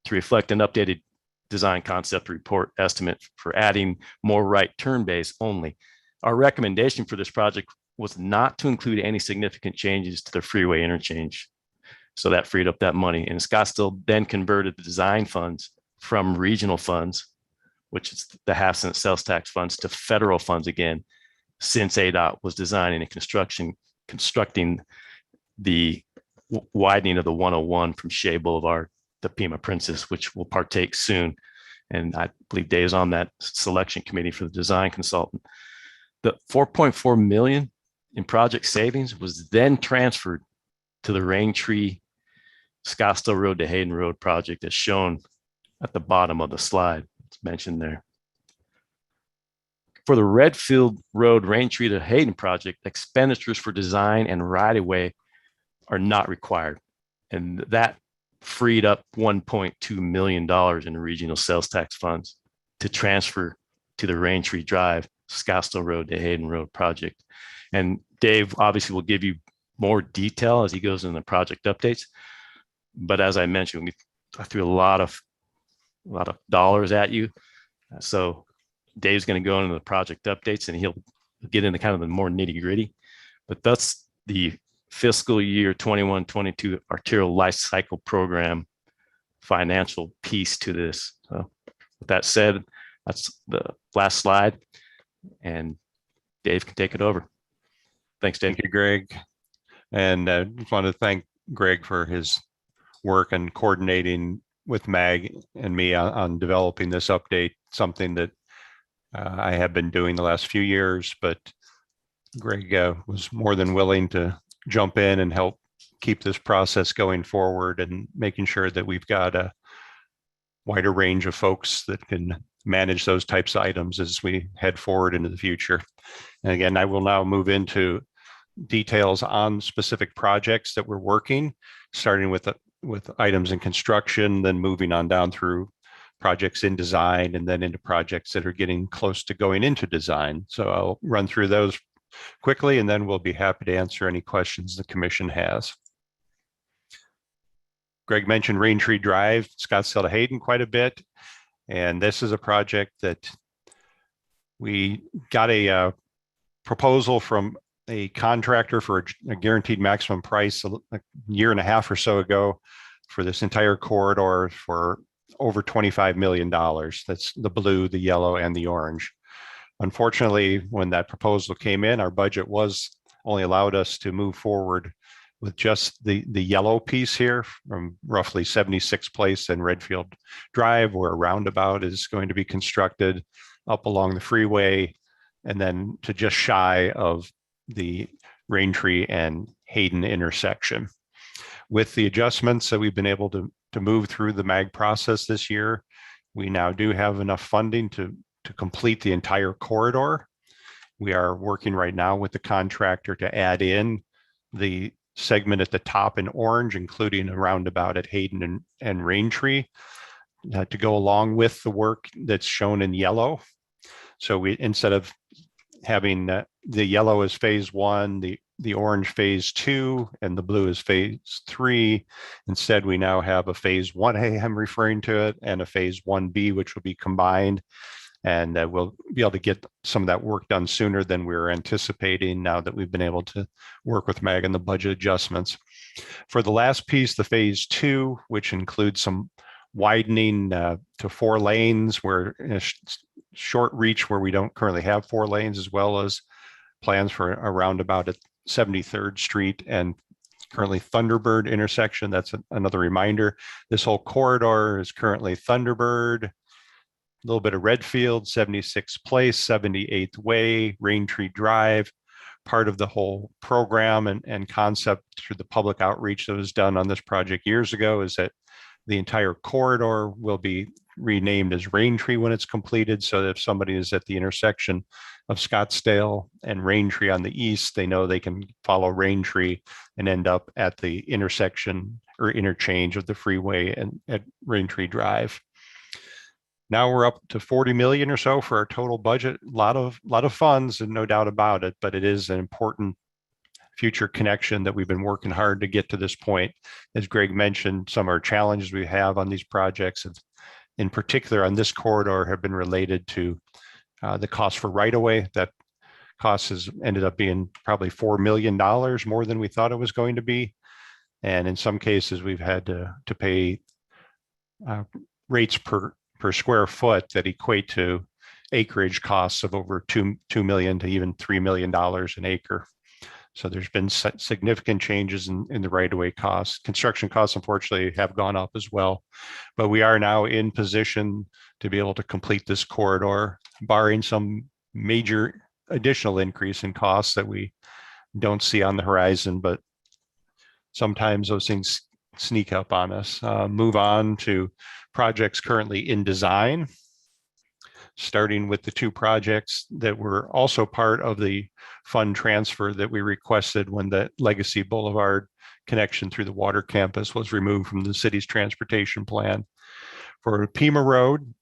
to reflect an updated design concept report estimate for adding more right turn bays only. Our recommendation for this project was not to include any significant changes to the freeway interchange. So that freed up that money. And Scottsdale then converted the design funds from regional funds, which is the half-cent sales tax funds, to federal funds again, since ADOT was designing and constructing the widening of the 101 from Shea Boulevard to Pima Princess, which will partake soon. And I believe Dave's on that selection committee for the design consultant. The $4.4 million in project savings was then transferred to the Raintree Scottsdale Road to Hayden Road project is shown at the bottom of the slide. It's mentioned there. For the Redfield Road Raintree to Hayden project, expenditures for design and right-of-way are not required. And that freed up $1.2 million in regional sales tax funds to transfer to the Raintree Drive, Scottsdale Road to Hayden Road project. And Dave obviously will give you more detail as he goes in the project updates. But as I mentioned, I threw a lot of dollars at you. So Dave's going to go into the project updates and he'll get into kind of the more nitty gritty. But that's the fiscal year 21-22 arterial life cycle program financial piece to this. So with that said, that's the last slide, and Dave can take it over. Thanks, Dave. Thank you, Greg. And I just want to thank Greg for his work and coordinating with Mag and me on developing this update, something that I have been doing the last few years, but Greg was more than willing to jump in and help keep this process going forward and making sure that we've got a wider range of folks that can manage those types of items as we head forward into the future. And again, I will now move into details on specific projects that we're working, starting with items in construction, then moving on down through projects in design, and then into projects that are getting close to going into design. So I'll run through those quickly, and then we'll be happy to answer any questions the commission has. Greg mentioned Raintree Drive, Scottsdale to Hayden quite a bit. And this is a project that we got a proposal from a contractor for a guaranteed maximum price a year and a half or so ago for this entire corridor for over $25 million. That's the blue, the yellow, and the orange. Unfortunately, when that proposal came in, our budget was only allowed us to move forward with just the yellow piece here from roughly 76th Place and Redfield Drive, where a roundabout is going to be constructed up along the freeway, and then to just shy of the Raintree and Hayden intersection. With the adjustments that we've been able to move through the MAG process this year, we now do have enough funding to complete the entire corridor. We are working right now with the contractor to add in the segment at the top in orange, including a roundabout at Hayden and Raintree, to go along with the work that's shown in yellow. So we, instead of having the yellow is phase 1, the orange phase 2, and the blue is phase 3, instead we now have a phase 1A, I'm referring to it, and a phase 1B, which will be combined. And we'll be able to get some of that work done sooner than we were anticipating now that we've been able to work with MAG and the budget adjustments. For the last piece, the phase 2, which includes some widening to 4 lanes, where in a short reach where we don't currently have 4 lanes, as well as plans for a roundabout at 73rd Street and currently Thunderbird intersection. That's another reminder. This whole corridor is currently Thunderbird, a little bit of Redfield, 76th Place, 78th Way, Raintree Drive. Part of the whole program and concept through the public outreach that was done on this project years ago is that the entire corridor will be renamed as Raintree when it's completed, so that if somebody is at the intersection of Scottsdale and Raintree on the east, they know they can follow Raintree and end up at the intersection or interchange of the freeway and at Raintree Drive. Now we're up to 40 million or so for our total budget. A lot of funds, and no doubt about it, but it is an important future connection that we've been working hard to get to this point. As Greg mentioned, some of our challenges we have on these projects, in particular on this corridor, have been related to the cost for right-of-way. That cost has ended up being probably $4 million more than we thought it was going to be. And in some cases, we've had to pay rates per square foot that equate to acreage costs of over $2 million to even $3 million an acre. So there's been significant changes in the right-of-way costs. Construction costs, unfortunately, have gone up as well. But we are now in position to be able to complete this corridor, barring some major additional increase in costs that we don't see on the horizon. But sometimes those things sneak up on us. Move on to projects currently in design, starting with the two projects that were also part of the fund transfer that we requested when the Legacy Boulevard connection through the water campus was removed from the city's transportation plan. For Pima Road,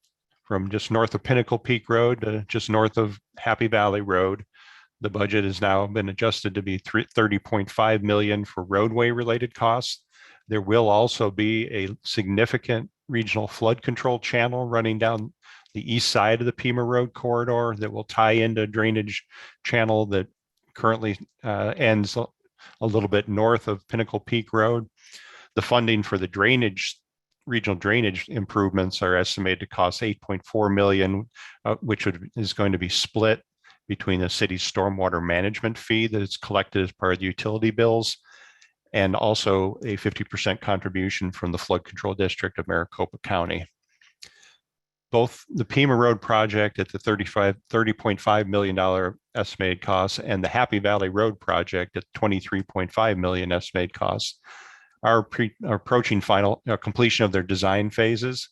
from just north of Pinnacle Peak Road to just north of Happy Valley Road, the budget has now been adjusted to be $30.5 million for roadway related costs. There will also be a significant regional flood control channel running down the east side of the Pima Road corridor that will tie into a drainage channel that currently ends a little bit north of Pinnacle Peak Road. The funding for the regional drainage improvements are estimated to cost $8.4 million, which is going to be split between the city's stormwater management fee that is collected as part of the utility bills, and also a 50% contribution from the Flood Control District of Maricopa County. Both the Pima Road project at the $30.5 million estimated cost and the Happy Valley Road project at $23.5 million estimated costs are approaching final completion of their design phases.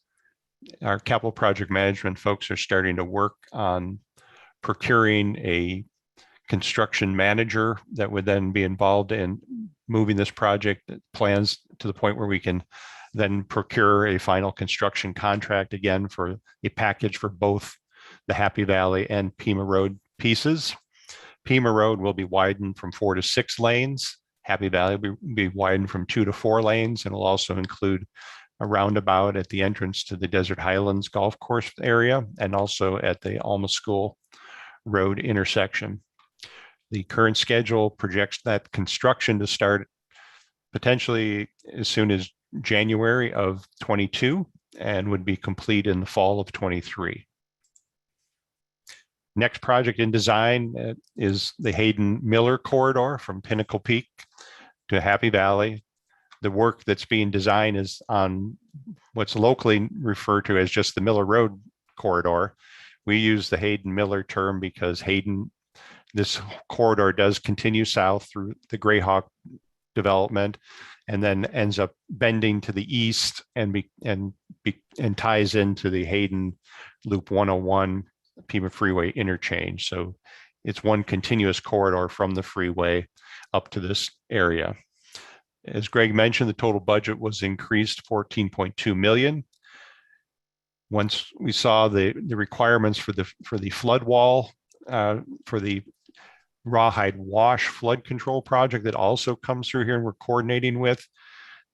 Our capital project management folks are starting to work on procuring a construction manager that would then be involved in moving this project plans to the point where we can then procure a final construction contract again for a package for both the Happy Valley and Pima Road pieces. Pima Road will be widened from 4 to 6 lanes. Happy Valley will be widened from 2 to 4 lanes, and will also include a roundabout at the entrance to the Desert Highlands Golf Course area and also at the Alma School Road intersection. The current schedule projects that construction to start potentially as soon as January of 22 and would be complete in the fall of 23. Next project in design is the Hayden Miller corridor from Pinnacle Peak to Happy Valley. The work that's being designed is on what's locally referred to as just the Miller Road corridor. We use the Hayden Miller term because this corridor does continue south through the Greyhawk development and then ends up bending to the east and ties into the Hayden Loop 101 Pima Freeway interchange. So it's one continuous corridor from the freeway up to this area. As Greg mentioned, the total budget was increased $14.2 million. Once we saw the requirements for the flood wall for the Rawhide Wash flood control project that also comes through here and we're coordinating with,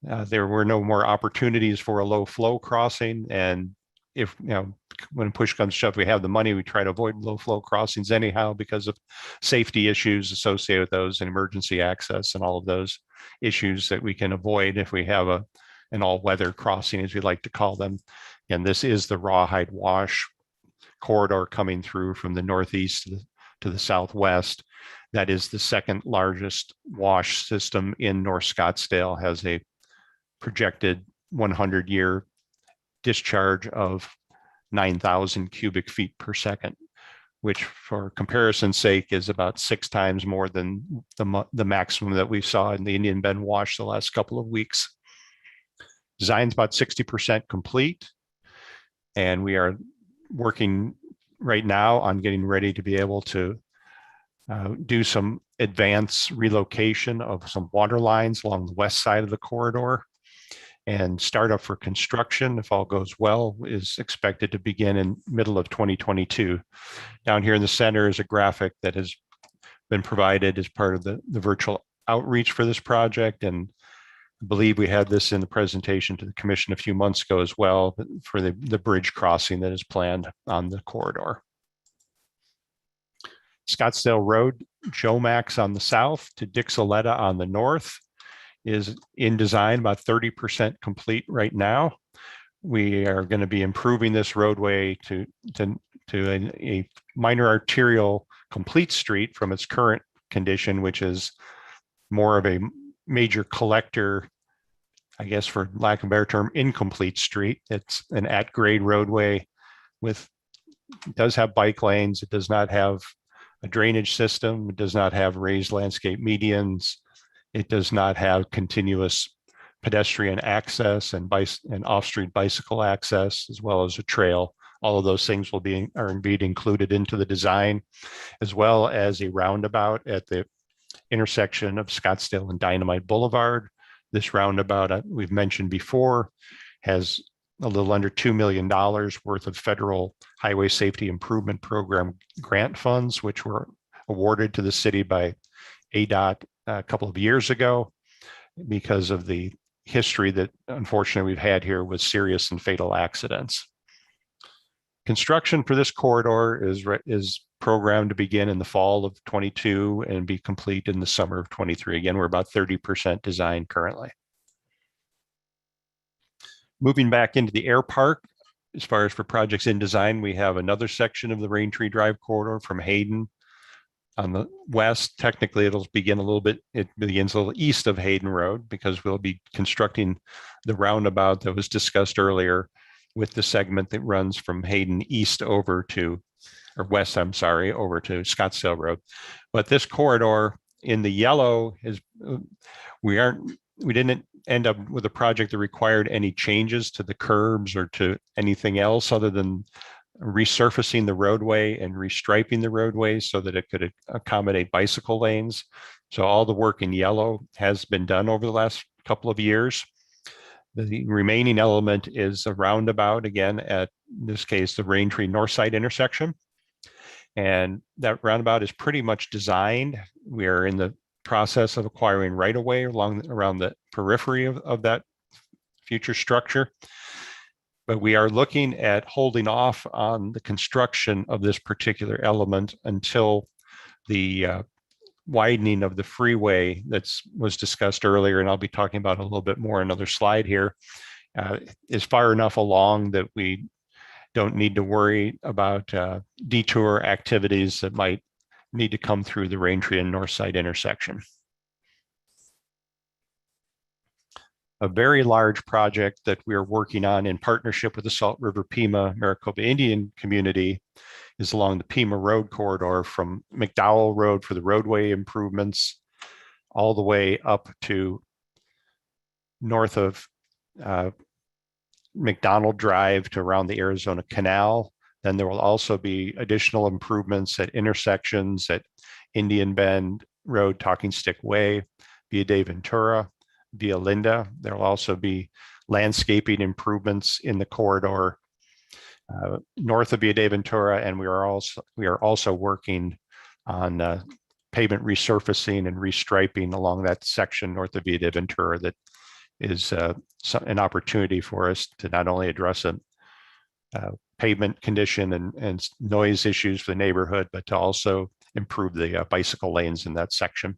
there were no more opportunities for a low flow crossing. And if, when push comes to shove, we have the money, we try to avoid low flow crossings anyhow because of safety issues associated with those and emergency access and all of those issues that we can avoid if we have an all-weather crossing, as we like to call them. And this is the Rawhide Wash corridor coming through from the northeast to the southwest. That is the second largest wash system in North Scottsdale, has a projected 100-year discharge of 9,000 cubic feet per second, which for comparison's sake is about 6 times more than the maximum that we saw in the Indian Bend Wash the last couple of weeks. Design's about 60% complete, and we are working right now on getting ready to be able to do some advanced relocation of some water lines along the west side of the corridor. And startup for construction, if all goes well, is expected to begin in middle of 2022. Down here in the center is a graphic that has been provided as part of the virtual outreach for this project. And I believe we had this in the presentation to the commission a few months ago as well for the bridge crossing that is planned on the corridor. Scottsdale Road, Jomax on the south to Dixoletta on the north, is in design, about 30% complete right now. We are going to be improving this roadway to a minor arterial complete street from its current condition, which is more of a major collector, I guess for lack of a better term, incomplete street. It's an at-grade roadway does have bike lanes. It does not have a drainage system. It does not have raised landscape medians. It does not have continuous pedestrian access and off-street bicycle access, as well as a trail. All of those things are indeed included into the design, as well as a roundabout at the intersection of Scottsdale and Dynamite Boulevard. This roundabout, we've mentioned before, has a little under $2 million worth of federal highway safety improvement program grant funds, which were awarded to the city by ADOT a couple of years ago because of the history that unfortunately we've had here with serious and fatal accidents. Construction for this corridor is programmed to begin in the fall of 22 and be complete in the summer of 23. Again, we're about 30% designed currently. Moving back into the air park, as far as for projects in design, we have another section of the Rain Tree Drive corridor from Hayden on the west. Technically, it'll begin a little bit, it begins a little east of Hayden Road because we'll be constructing the roundabout that was discussed earlier with the segment that runs from Hayden east over to, or west, I'm sorry, over to Scottsdale Road. But this corridor in the yellow is, we didn't end up with a project that required any changes to the curbs or to anything else other than resurfacing the roadway and restriping the roadway so that it could accommodate bicycle lanes. So all the work in yellow has been done over the last couple of years. The remaining element is a roundabout, again, at in this case, the Rain Tree Northside intersection. And that roundabout is pretty much designed. We are in the process of acquiring right-of-way around the periphery of that future structure. But we are looking at holding off on the construction of this particular element until the widening of the freeway was discussed earlier, and I'll be talking about a little bit more another slide here, is far enough along that we don't need to worry about detour activities that might need to come through the Rain Tree and Northside intersection. A very large project that we are working on in partnership with the Salt River Pima Maricopa Indian community is along the Pima Road corridor from McDowell Road for the roadway improvements all the way up to north of McDonald Drive to around the Arizona Canal. Then there will also be additional improvements at intersections at Indian Bend Road, Talking Stick Way, Via de Ventura, Via Linda. There will also be landscaping improvements in the corridor north of Via de Ventura, and we are also working on pavement resurfacing and restriping along that section north of Via de Ventura. That is an opportunity for us to not only address a pavement condition and noise issues for the neighborhood, but to also improve the bicycle lanes in that section.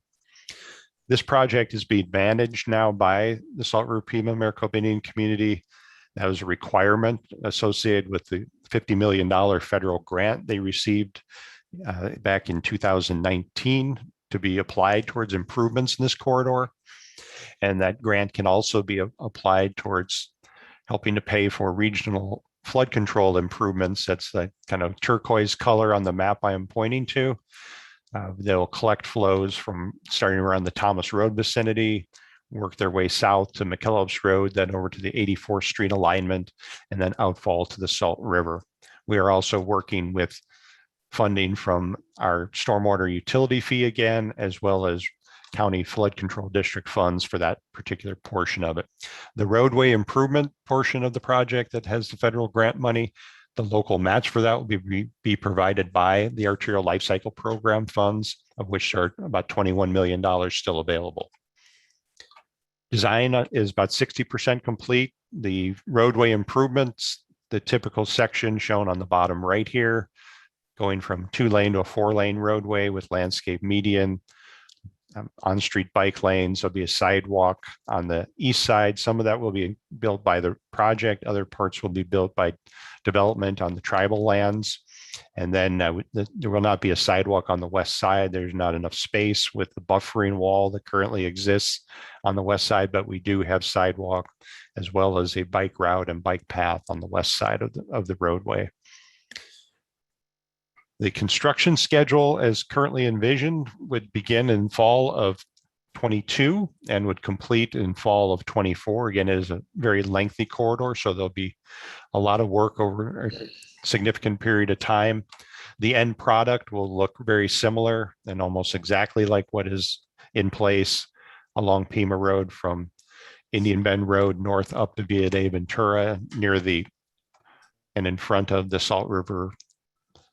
This project is being managed now by the Salt River Pima Maricopa Indian community. That was a requirement associated with the $50 million federal grant they received back in 2019 to be applied towards improvements in this corridor. And that grant can also be applied towards helping to pay for regional flood control improvements. That's the kind of turquoise color on the map I am pointing to. They'll collect flows from starting around the Thomas Road vicinity, work their way south to McKellips Road, then over to the 84th Street alignment, and then outfall to the Salt River. We are also working with funding from our stormwater utility fee again, as well as county flood control district funds for that particular portion of it. The roadway improvement portion of the project that has the federal grant money, the local match for that will be provided by the Arterial Life Cycle Program funds, of which are about $21 million still available. Design is about 60% complete. The roadway improvements, the typical section shown on the bottom right here, going from 2-lane to a 4-lane roadway with landscape median, on-street bike lanes. There'll be a sidewalk on the east side. Some of that will be built by the project. Other parts will be built by development on the tribal lands. And then there will not be a sidewalk on the west side. There's not enough space with the buffering wall that currently exists on the west side, but we do have sidewalk as well as a bike route and bike path on the west side of the roadway. The construction schedule as currently envisioned would begin in fall of 22 and would complete in fall of 24. Again, it is a very lengthy corridor, so there'll be a lot of work over a significant period of time. The end product will look very similar and almost exactly like what is in place along Pima Road from Indian Bend Road north up to Via de Ventura near the and in front of the Salt River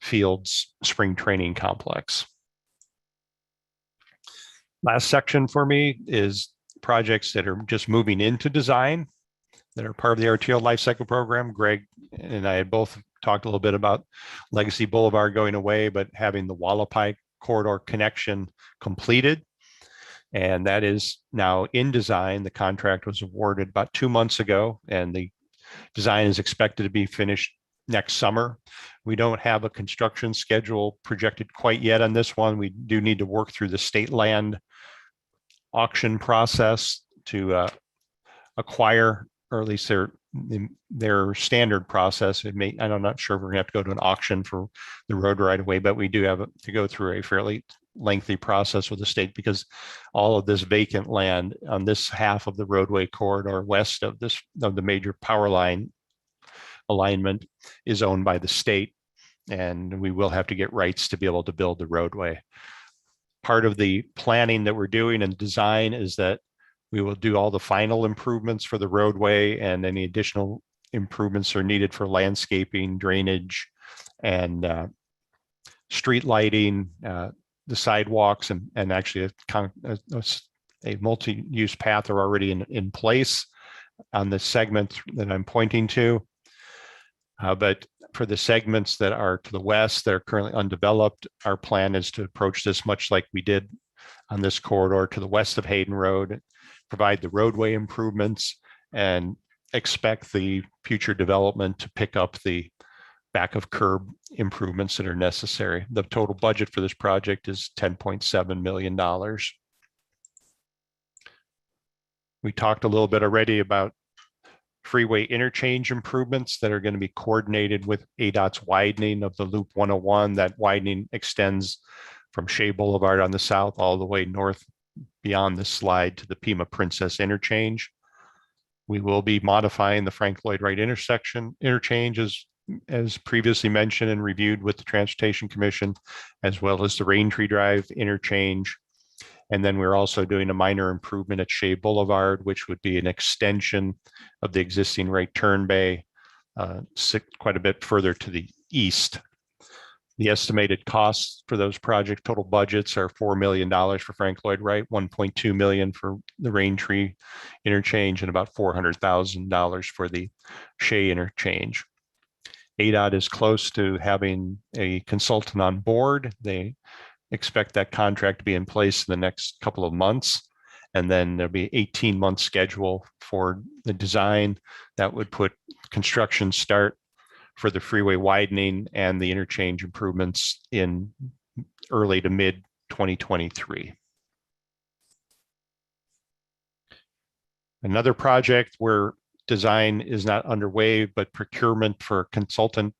Fields Spring Training Complex. Last section for me is projects that are just moving into design that are part of the RTO Lifecycle Program. Greg and I had both talked a little bit about Legacy Boulevard going away, but having the Hualapai corridor connection completed. And that is now in design. The contract was awarded about 2 months ago, and the design is expected to be finished next summer. We don't have a construction schedule projected quite yet on this one. We do need to work through the state land auction process to acquire, or at least their standard process. I'm not sure if we're gonna have to go to an auction for the road right away, but we do have to go through a fairly lengthy process with the state because all of this vacant land on this half of the roadway corridor west of the major power line alignment is owned by the state, and we will have to get rights to be able to build the roadway. Part of the planning that we're doing and design is that we will do all the final improvements for the roadway, and any additional improvements are needed for landscaping, drainage, and street lighting, the sidewalks, and actually a multi-use path are already in place on the segment that I'm pointing to. But for the segments that are to the west, that are currently undeveloped, our plan is to approach this much like we did on this corridor to the west of Hayden Road, provide the roadway improvements, and expect the future development to pick up the back of curb improvements that are necessary. The total budget for this project is $10.7 million. We talked a little bit already about freeway interchange improvements that are going to be coordinated with ADOT's widening of the Loop 101. That widening extends from Shea Boulevard on the south all the way north beyond the slide to the Pima Princess Interchange. We will be modifying the Frank Lloyd Wright interchange as previously mentioned and reviewed with the Transportation Commission, as well as the Raintree Drive interchange. And then we're also doing a minor improvement at Shea Boulevard, which would be an extension of the existing right turn bay quite a bit further to the east. The estimated costs for those projects, total budgets are $4 million for Frank Lloyd Wright, $1.2 million for the Raintree interchange, and about $400,000 for the Shea interchange. ADOT is close to having a consultant on board. They expect that contract to be in place in the next couple of months. And then there'll be 18-month schedule for the design that would put construction start for the freeway widening and the interchange improvements in early to mid 2023. Another project where design is not underway, but procurement for consultant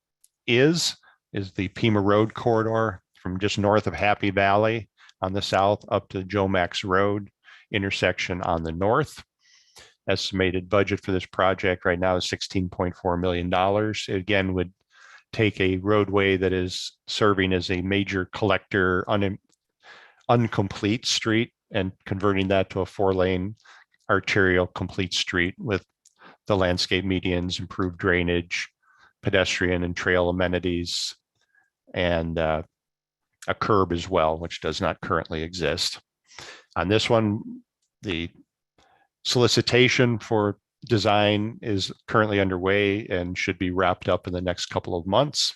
is the Pima Road corridor from just north of Happy Valley on the south up to Joe Max Road intersection on the north. Estimated budget for this project right now is $16.4 million. It again would take a roadway that is serving as a major collector incomplete street and converting that to a 4-lane arterial complete street with the landscape medians, improved drainage, pedestrian and trail amenities, and a curb as well, which does not currently exist. On this one, the solicitation for design is currently underway and should be wrapped up in the next couple of months.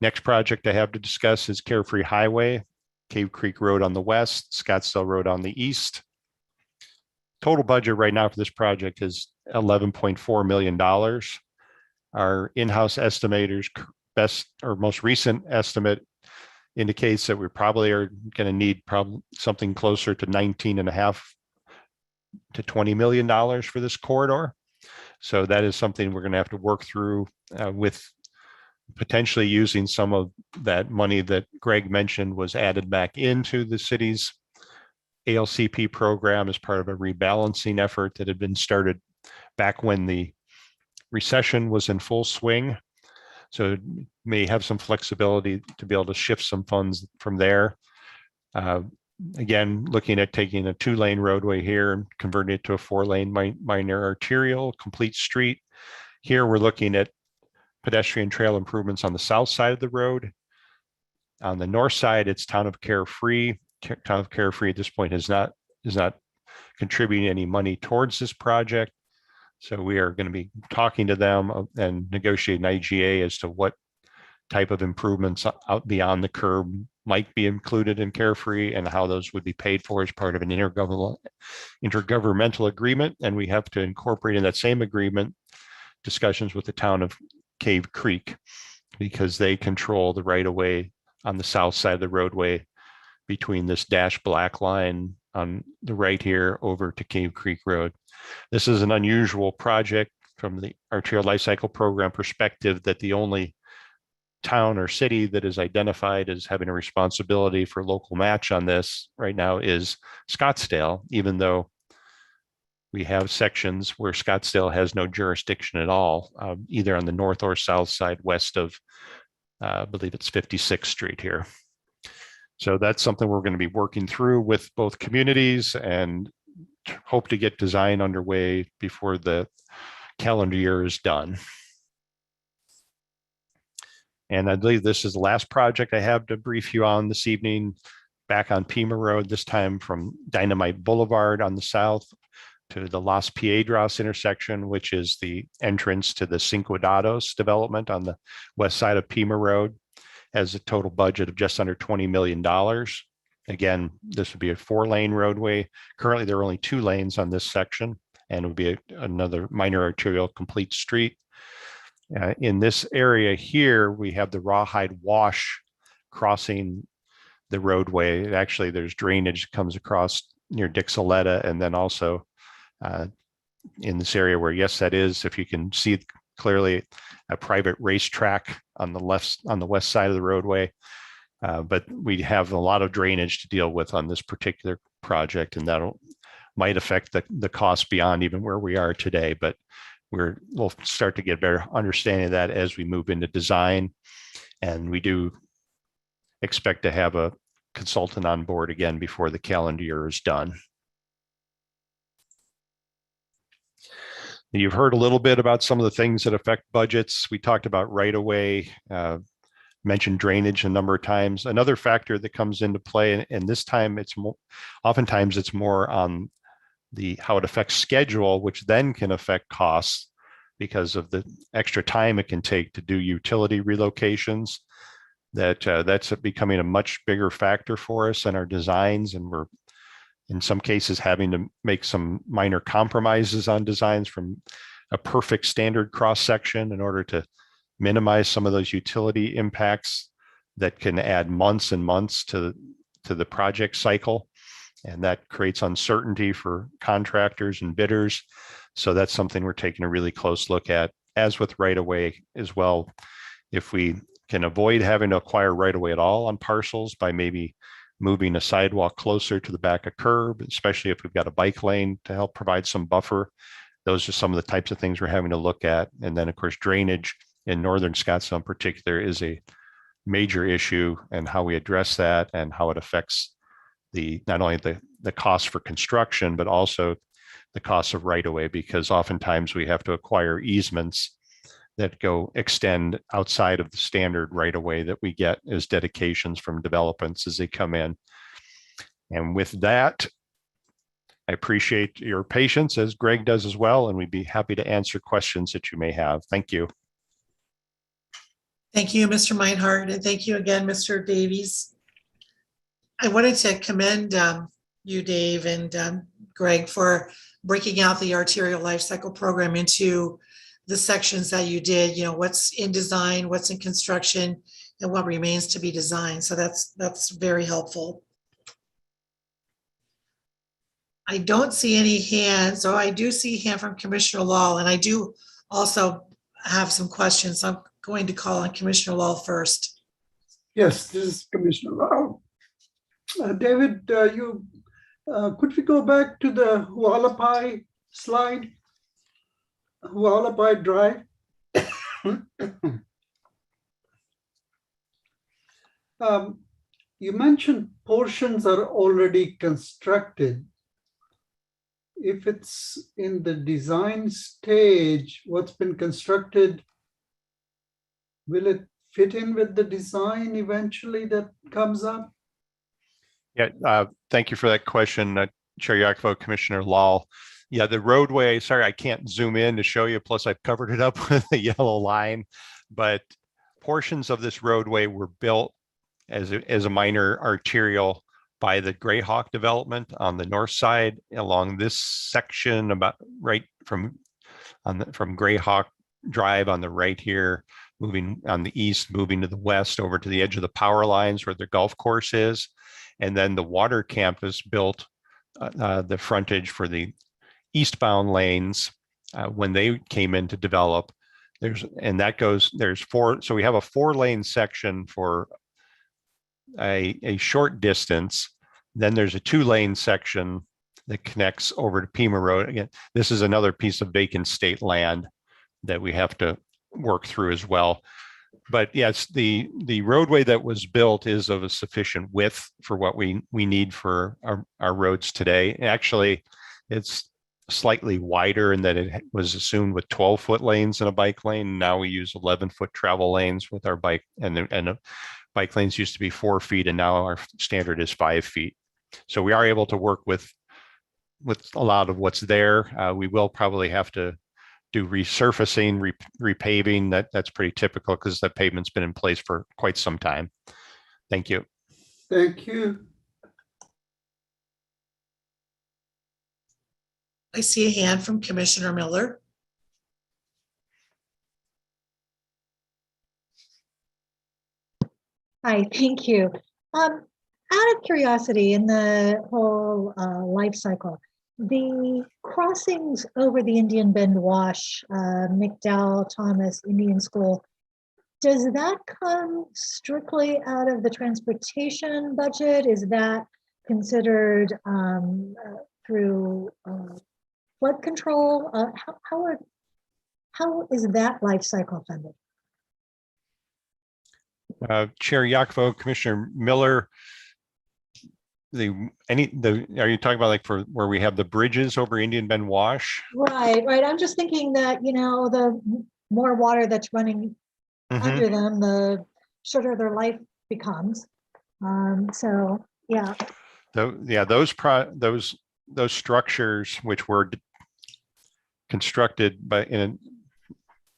Next project I have to discuss is Carefree Highway, Cave Creek Road on the west, Scottsdale Road on the east. Total budget right now for this project is $11.4 million. Our in-house estimators most recent estimate indicates that we probably are going to need something closer to $19.5 to $20 million for this corridor. So that is something we're going to have to work through with potentially using some of that money that Greg mentioned was added back into the city's ALCP program as part of a rebalancing effort that had been started back when the recession was in full swing. So it may have some flexibility to be able to shift some funds from there. Again, looking at taking a 2-lane roadway here and converting it to a 4-lane minor arterial complete street. Here we're looking at pedestrian trail improvements on the south side of the road. On the north side, it's Town of Carefree. Town of Carefree at this point is not contributing any money towards this project. So we are going to be talking to them and negotiating IGA as to what type of improvements out beyond the curb might be included in Carefree and how those would be paid for as part of an intergovernmental agreement. And we have to incorporate in that same agreement discussions with the town of Cave Creek, because they control the right of way on the south side of the roadway between this dashed black line on the right here over to Cave Creek Road. This is an unusual project from the arterial life cycle program perspective, that the only town or city that is identified as having a responsibility for local match on this right now is Scottsdale, even though we have sections where Scottsdale has no jurisdiction at all, either on the north or south side west of, I believe it's 56th Street here. So that's something we're going to be working through with both communities and hope to get design underway before the calendar year is done. And I believe this is the last project I have to brief you on this evening, back on Pima Road, this time from Dynamite Boulevard on the south to the Las Piedras intersection, which is the entrance to the Cinco Dados development on the west side of Pima Road, has a total budget of just under $20 million. Again, this would be a 4-lane roadway. Currently, there are only 2 lanes on this section, and it would be another minor arterial complete street. In this area here, we have the Rawhide wash crossing the roadway. Actually, there's drainage that comes across near Dixoletta, and then also in this area where, yes, that is, if you can see clearly, a private racetrack on the west side of the roadway. But we have a lot of drainage to deal with on this particular project, and that might affect the cost beyond even where we are today. But we'll start to get better understanding of that as we move into design. And we do expect to have a consultant on board again before the calendar year is done. You've heard a little bit about some of the things that affect budgets. We talked about right-of-way, mentioned drainage a number of times. Another factor that comes into play, and this time oftentimes it's more on how it affects schedule, which then can affect costs because of the extra time it can take to do utility relocations. That's becoming a much bigger factor for us in our designs, and we're in some cases having to make some minor compromises on designs from a perfect standard cross section in order to minimize some of those utility impacts that can add months and months to the project cycle. And that creates uncertainty for contractors and bidders. So that's something we're taking a really close look at, as with right-of-way as well. If we can avoid having to acquire right-of-way at all on parcels by maybe moving a sidewalk closer to the back of curb, especially if we've got a bike lane to help provide some buffer. Those are some of the types of things we're having to look at. And then, of course, drainage in northern Scottsdale in particular is a major issue, and how we address that and how it affects not only the cost for construction, but also the cost of right-of-way, because oftentimes we have to acquire easements that extend outside of the standard right-of-way that we get as dedications from developments as they come in. And with that, I appreciate your patience, as Greg does as well, and we'd be happy to answer questions that you may have. Thank you. Thank you, Mr. Meinhardt, and thank you again, Mr. Davies. I wanted to commend you, Dave, and Greg for breaking out the arterial life cycle program into the sections that you did, what's in design, what's in construction, and what remains to be designed. So that's very helpful. I don't see any hands. So I do see a hand from Commissioner Law, and I do also have some questions. So I'm going to call on Commissioner Lal first. Yes, this is Commissioner Rao. David, could we go back to the Hualapai slide? Hualapai Drive. You mentioned portions are already constructed. If it's in the design stage, what's been constructed, will it fit in with the design eventually that comes up? Yeah, thank you for that question, Chair Yakovo, Commissioner Lal. Yeah, the roadway, sorry, I can't zoom in to show you, plus I've covered it up with a yellow line, but portions of this roadway were built as a minor arterial by the Greyhawk development on the north side along this section about right from Greyhawk Drive on the right here, moving on the east, moving to the west over to the edge of the power lines where the golf course is. And then the water campus built the frontage for the eastbound lanes when they came in to develop. There's four, so we have a 4-lane section for a short distance. Then there's a 2-lane section that connects over to Pima Road. Again, this is another piece of vacant state land that we have to work through as well. But yes, the roadway that was built is of a sufficient width for what we need for our roads today. Actually, it's slightly wider in that it was assumed with 12-foot lanes and a bike lane. Now we use 11-foot travel lanes with our bike, and bike lanes used to be 4 feet, and now our standard is 5 feet. So we are able to work with a lot of what's there. We will probably have to do resurfacing, repaving. That's pretty typical because the pavement's been in place for quite some time. Thank you. Thank you. I see a hand from Commissioner Miller. Hi, thank you. Out of curiosity, in the whole life cycle, the crossings over the Indian Bend Wash, McDowell, Thomas, Indian School, does that come strictly out of the transportation budget? Is that considered through flood control? How is that life cycle funded? Chair Yakovo, Commissioner Miller, are you talking about like for where we have the bridges over Indian Bend Wash? Right. I'm just thinking that, the more water that's running under them, the shorter their life becomes. So, yeah. Those structures which were constructed in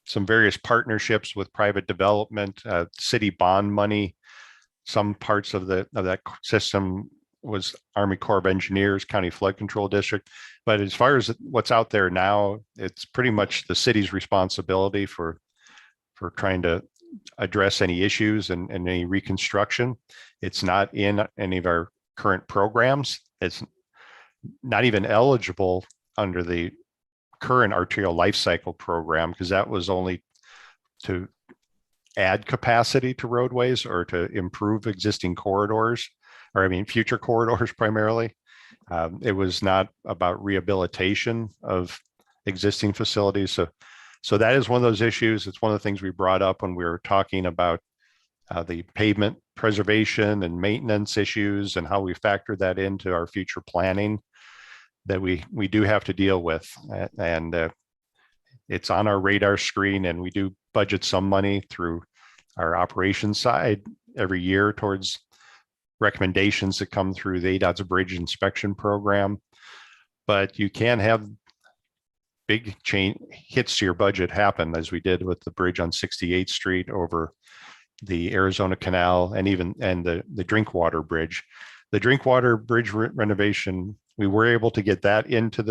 some various partnerships with private development, city bond money. Some parts of that system was Army Corps of Engineers, County Flood Control District. But as far as what's out there now, it's pretty much the city's responsibility for trying to address any issues and any reconstruction. It's not in any of our current programs. It's not even eligible under the current arterial life cycle program, because that was only to add capacity to roadways or to improve existing corridors, future corridors primarily. It was not about rehabilitation of existing facilities. So that is one of those issues. It's one of the things we brought up when we were talking about the pavement preservation and maintenance issues and how we factor that into our future planning that we do have to deal with. And it's on our radar screen, and we do budget some money through our operations side every year towards recommendations that come through the ADOT's bridge inspection program. But you can have big hits to your budget happen, as we did with the bridge on 68th Street over the Arizona Canal, and the Drinkwater Bridge. The Drinkwater Bridge renovation, we were able to get that into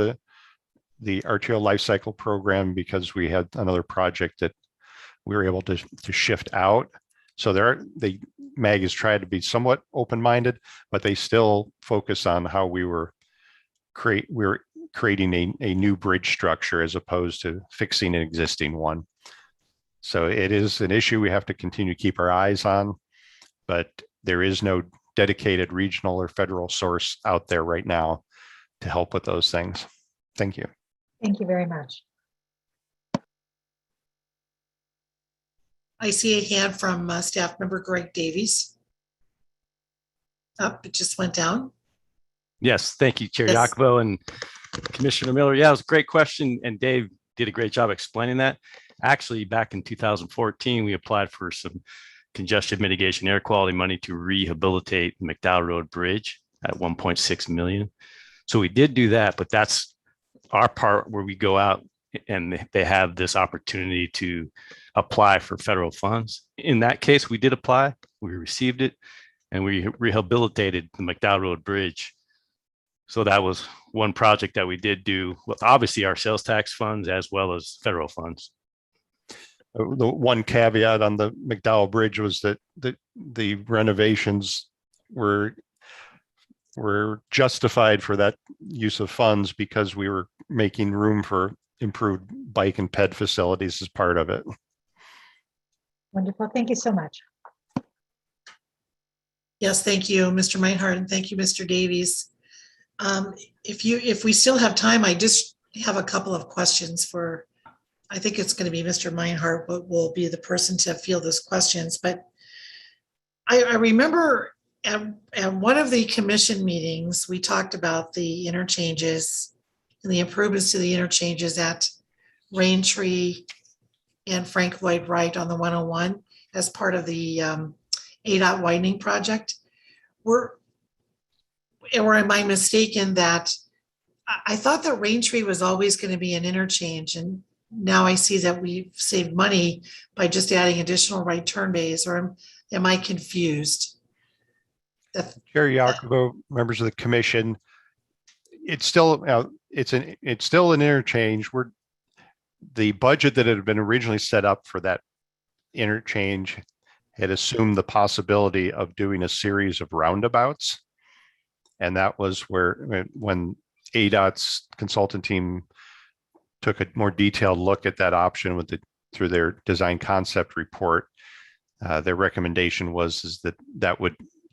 the arterial life cycle program because we had another project that we were able to shift out. So the MAG has tried to be somewhat open-minded, but they still focus on how we were creating a new bridge structure as opposed to fixing an existing one. So it is an issue we have to continue to keep our eyes on, but there is no dedicated regional or federal source out there right now to help with those things. Thank you. Thank you very much. I see a hand from staff member Greg Davies. Up, it just went down. Yes, thank you, Chair Yes. Yacobo and Commissioner Miller. Yeah, it was a great question, and Dave did a great job explaining that. Actually, back in 2014, we applied for some congestion mitigation air quality money to rehabilitate the McDowell Road Bridge at 1.6 million. So we did do that, but that's our part where we go out and they have this opportunity to apply for federal funds. In that case, we did apply, we received it, and we rehabilitated the McDowell Road Bridge. So that was one project that we did do with obviously our sales tax funds as well as federal funds. The one caveat on the McDowell Bridge was that the renovations were justified for that use of funds because we were making room for improved bike and ped facilities as part of it. Wonderful. Thank you so much. Yes, thank you, Mr. Meinhardt, and thank you, Mr. Davies. If we still have time, I just have a couple of questions for, I think it's going to be Mr. Meinhardt will be the person to field those questions. But I remember at one of the commission meetings, we talked about the interchanges and the improvements to the interchanges at Raintree and Frank Lloyd Wright on the 101 as part of the ADOT widening project. Or am I mistaken that I thought that Raintree was always going to be an interchange, and now I see that we've saved money by just adding additional right turn bays, or am I confused? Chair Yacobo, members of the commission, it's still an interchange. The budget that had been originally set up for that interchange had assumed the possibility of doing a series of roundabouts. And that was where, when ADOT's consultant team took a more detailed look at that option through their design concept report, their recommendation was that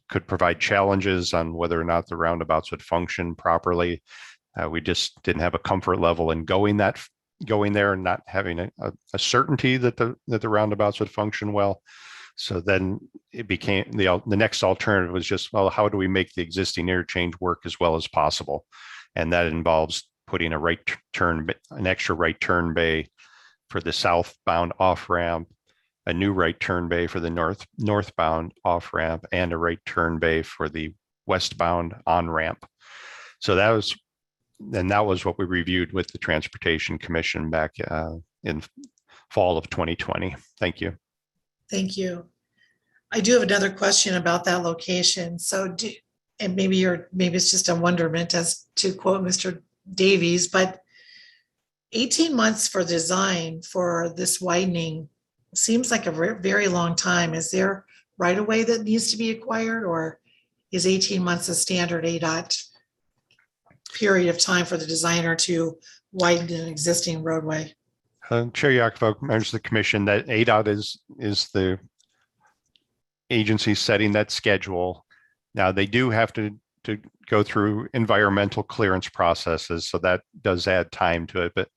could provide challenges on whether or not the roundabouts would function properly. We just didn't have a comfort level in going there and not having a certainty that the roundabouts would function well. So then it became the next alternative was just, well, how do we make the existing interchange work as well as possible? And that involves putting an extra right turn bay for the southbound off ramp, a new right turn bay for the northbound off ramp, and a right turn bay for the westbound on ramp. So that was what we reviewed with the Transportation Commission back in fall of 2020. Thank you. Thank you. I do have another question about that location. So and maybe it's just a wonderment, as to quote Mr. Davies, but 18 months for design for this widening seems like a very long time. Is there right of way that needs to be acquired, or is 18 months a standard ADOT period of time for the designer to widen an existing roadway? Chair Yacobo, members of the commission, that ADOT is the agency setting that schedule. Now, they do have to go through environmental clearance processes, so that does add time to it, but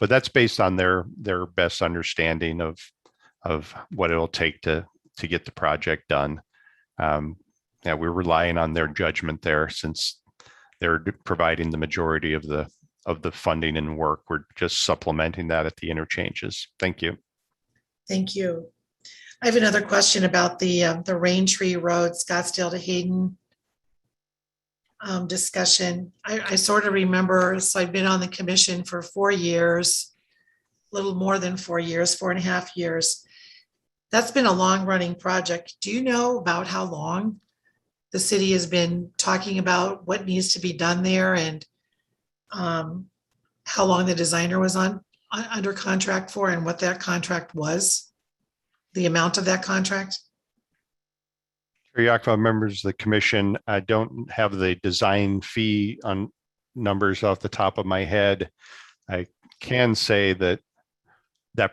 that's based on their best understanding of what it'll take to get the project done. Yeah, we're relying on their judgment there, since they're providing the majority of the funding and work. We're just supplementing that at the interchanges. Thank you. Thank you. I have another question about the Raintree Road, Scottsdale to Hayden discussion. I sort of remember, so I've been on the commission for 4 years, a little more than 4 years, 4.5 years. That's been a long running project. Do you know about how long the city has been talking about what needs to be done there, and how long the designer was under contract for, and what that contract was, the amount of that contract? Yacobo, members of the commission, I don't have the design fee on numbers off the top of my head. I can say that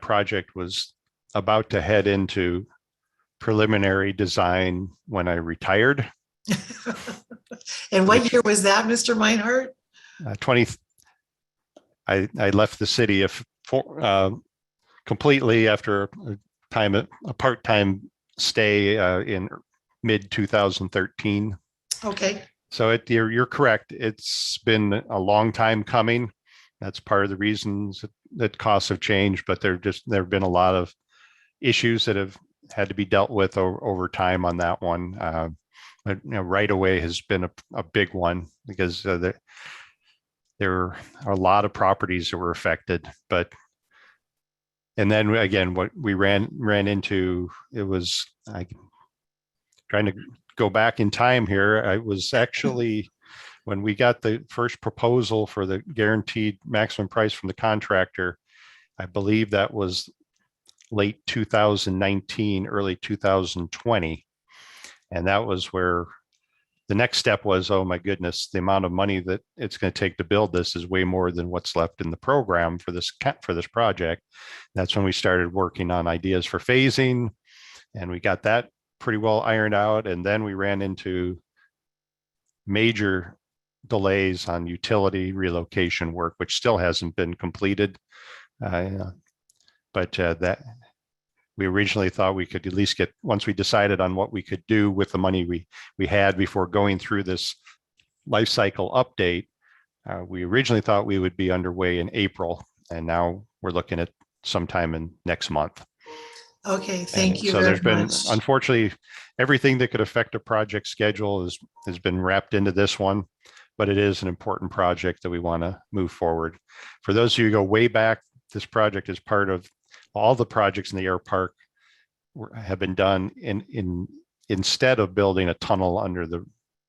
project was about to head into preliminary design when I retired. And what year was that, Mr. Meinhardt? 20. I left the city completely after a part-time stay in mid 2013. Okay, So you're correct. It's been a long time coming. That's part of the reasons that costs have changed, but there have been a lot of issues that have had to be dealt with over time on that one. But right away has been a big one because there are a lot of properties that were affected. And then again, what we ran into, it was trying to go back in time here. I was actually, when we got the first proposal for the guaranteed maximum price from the contractor, I believe that was late 2019, early 2020. And that was where the next step was, oh my goodness, the amount of money that it's going to take to build this is way more than what's left in the program for this project. That's when we started working on ideas for phasing, and we got that pretty well ironed out. And then we ran into major delays on utility relocation work, which still hasn't been completed. But that we originally thought we could at least get, once we decided on what we could do with the money we had before going through this life cycle update, we originally thought we would be underway in April, and now we're looking at sometime in next month. okay, thank you So very there's been, much. unfortunately, everything that could affect a project schedule has been wrapped into this one, but it is an important project that we want to move forward. For those of you who go way back, this project is part of all the projects in the air park have been done instead of building a tunnel under the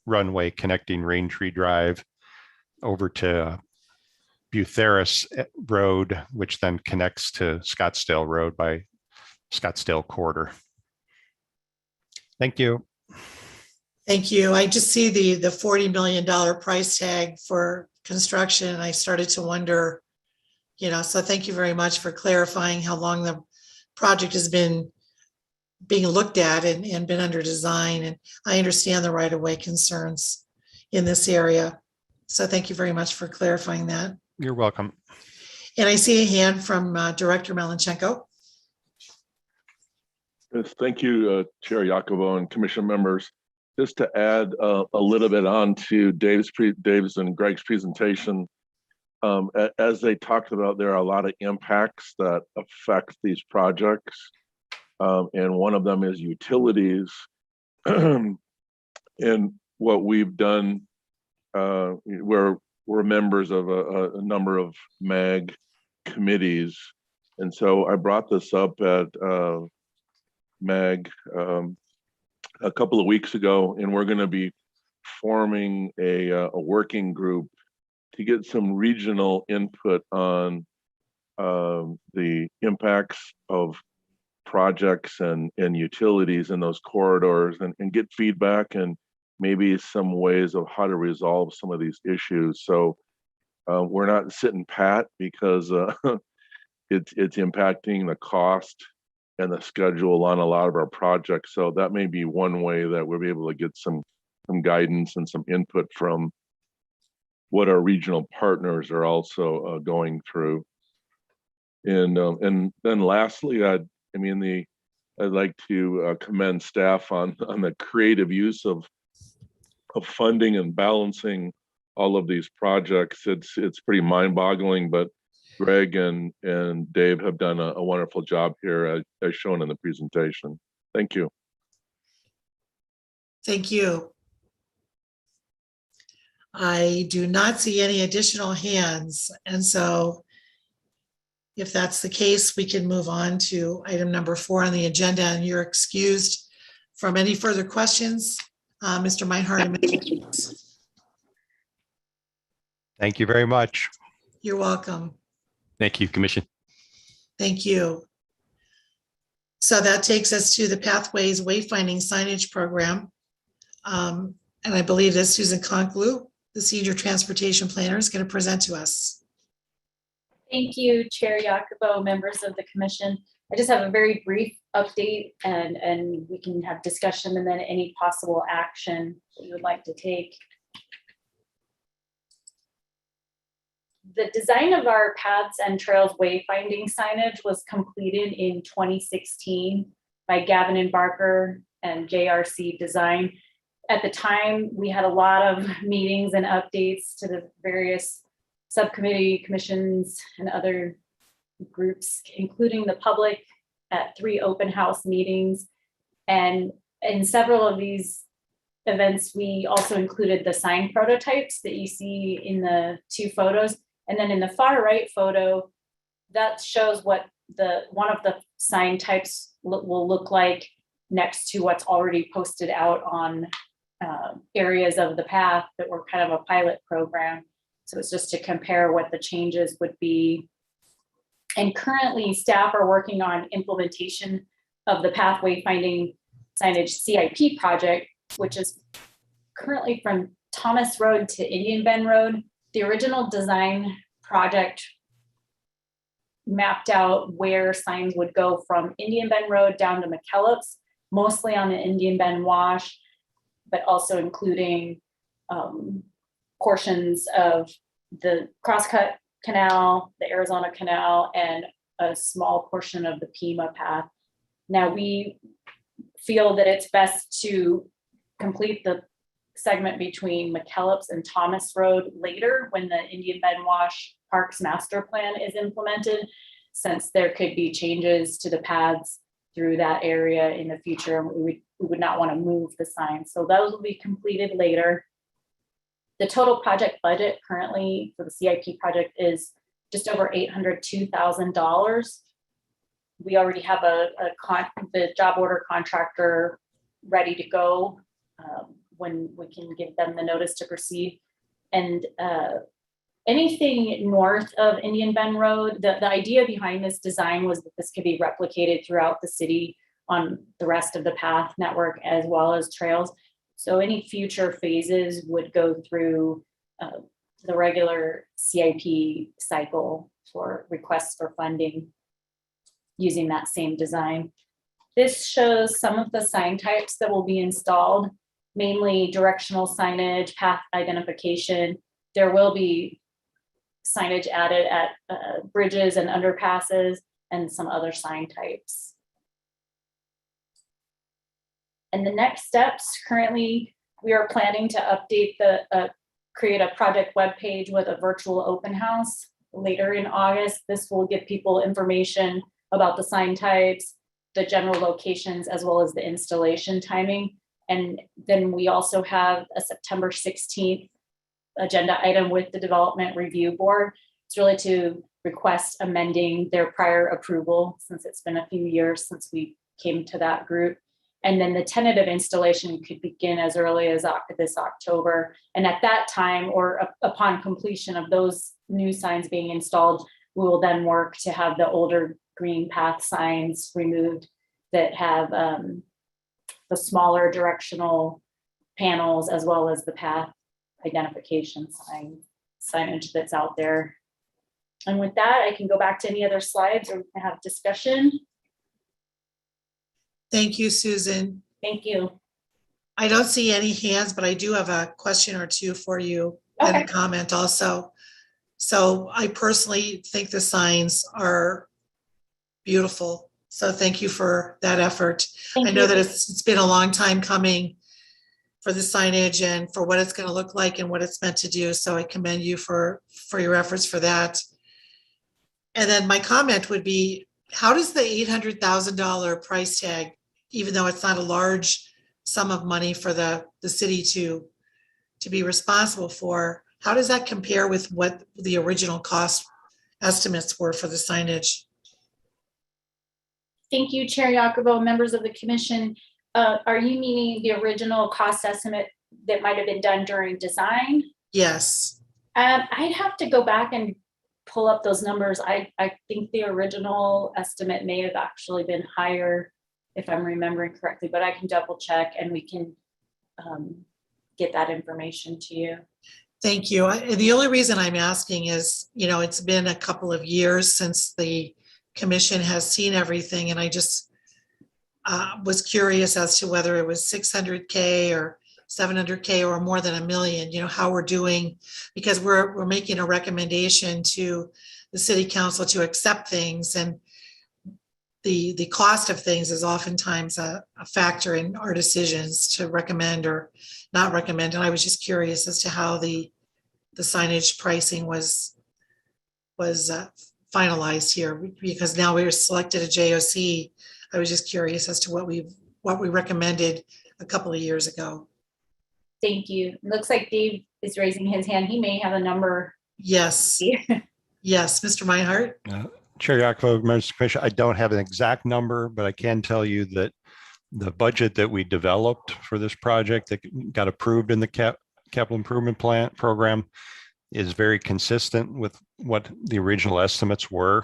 runway connecting Raintree Drive over to Butheris Road, which then connects to Scottsdale Road by Scottsdale Quarter. Thank you. Thank you. I just see the $40 million price tag for construction, and I started to wonder, so thank you very much for clarifying how long the project has been being looked at and been under design. And I understand the right-of-way concerns in this area. So thank you very much for clarifying that. You're welcome. And I see a hand from Director Melinchenko. Yes, thank you, Chair Yacovo and Commission members. Just to add a little bit on to Dave's and Greg's presentation, as they talked about, there are a lot of impacts that affect these projects. And one of them is utilities. And what we've done, we're members of a number of MAG committees. And so I brought this up at MAG a couple of weeks ago, and we're going to be forming a working group to get some regional input on the impacts of projects and utilities in those corridors, and get feedback and maybe some ways of how to resolve some of these issues. So we're not sitting pat because it's impacting the cost and the schedule on a lot of our projects. So that may be one way that we'll be able to get some guidance and some input from what our regional partners are also going through. And then lastly, I'd like to commend staff on the creative use of funding and balancing all of these projects. It's pretty mind-boggling, but Greg and Dave have done a wonderful job here, as shown in the presentation. Thank you. Thank you. I do not see any additional hands. And so if that's the case, we can move on to item number 4 on the agenda, and you're excused from any further questions. Mr. Meinhardt. Thank you very much. You're welcome. Thank you, Commission. Thank you. So that takes us to the Pathways Wayfinding Signage Program. And I believe that Susan Conklu, the Senior Transportation Planner, is going to present to us. Thank you, Chair Yacobo, members of the Commission. I just have a very brief update and we can have discussion and then any possible action that you would like to take. The design of our paths and trails wayfinding signage was completed in 2016 by Gavin and Barker and JRC Design. At the time, we had a lot of meetings and updates to the various subcommittee, commissions, and other groups, including the public at 3 open house meetings. And in several of these events, we also included the sign prototypes that you see in the 2 photos. And then in the far right photo, that shows what one of the sign types will look like next to what's already posted out on areas of the path that were kind of a pilot program. So it's just to compare what the changes would be. And currently staff are working on implementation of the path wayfinding signage CIP project, which is currently from Thomas Road to Indian Bend Road. The original design project mapped out where signs would go from Indian Bend Road down to McKellips, mostly on the Indian Bend Wash, but also including portions of the Crosscut Canal, the Arizona Canal, and a small portion of the Pima path. Now we feel that it's best to complete the segment between McKellips and Thomas Road later when the Indian Bend Wash Parks Master Plan is implemented, since there could be changes to the paths through that area in the future, and we would not want to move the signs. So those will be completed later. The total project budget currently for the CIP project is just over $802,000. We already have the job order contractor ready to go when we can give them the notice to proceed. And anything north of Indian Bend Road, the idea behind this design was that this could be replicated throughout the city on the rest of the path network as well as trails. So any future phases would go through the regular CIP cycle for requests for funding using that same design. This shows some of the sign types that will be installed, mainly directional signage, path identification. There will be signage added at bridges and underpasses and some other sign types. And the next steps, currently we are planning to update create a project webpage with a virtual open house later in August. This will give people information about the sign types, the general locations, as well as the installation timing. And then we also have a September 16th agenda item with the Development Review Board. It's really to request amending their prior approval, since it's been a few years since we came to that group. And then the tentative installation could begin as early as this October. And at that time, or upon completion of those new signs being installed, we will then work to have the older green path signs removed that have the smaller directional panels, as well as the path identification signage that's out there. And with that, I can go back to any other slides or we can have discussion. Thank you, Susan. Thank you. I don't see any hands, but I do have a question or two for you and a comment also. So I personally think the signs are beautiful. So thank you for that effort. I know that it's been a long time coming for the signage and for what it's going to look like and what it's meant to do. So I commend you for your efforts for that. And then my comment would be, how does the $800,000 price tag, even though it's not a large sum of money for the city to be responsible for, how does that compare with what the original cost estimates were for the signage? Thank you, Chair Yacobo, members of the commission. Are you meaning the original cost estimate that might have been done during design? Yes. I'd have to go back and pull up those numbers. I think the original estimate may have actually been higher, if I'm remembering correctly, but I can double check and we can get that information to you. Thank you. The only reason I'm asking is, it's been a couple of years since the commission has seen everything, and I just was curious as to whether it was 600K or 700K or more than $1 million, you know, how we're doing, because we're making a recommendation to the city council to accept things, and the cost of things is oftentimes a factor in our decisions to recommend or not recommend. And I was just curious as to how the signage pricing was finalized here, because now we're selected a JOC. I was just curious as to what we recommended a couple of years ago. Thank you. It looks like Dave is raising his hand. He may have a number. Yes. Yes, Mr. Meinhardt. Chair Yakovo, members of the commission, I don't have an exact number, but I can tell you that the budget that we developed for this project that got approved in the capital improvement plan program is very consistent with what the original estimates were.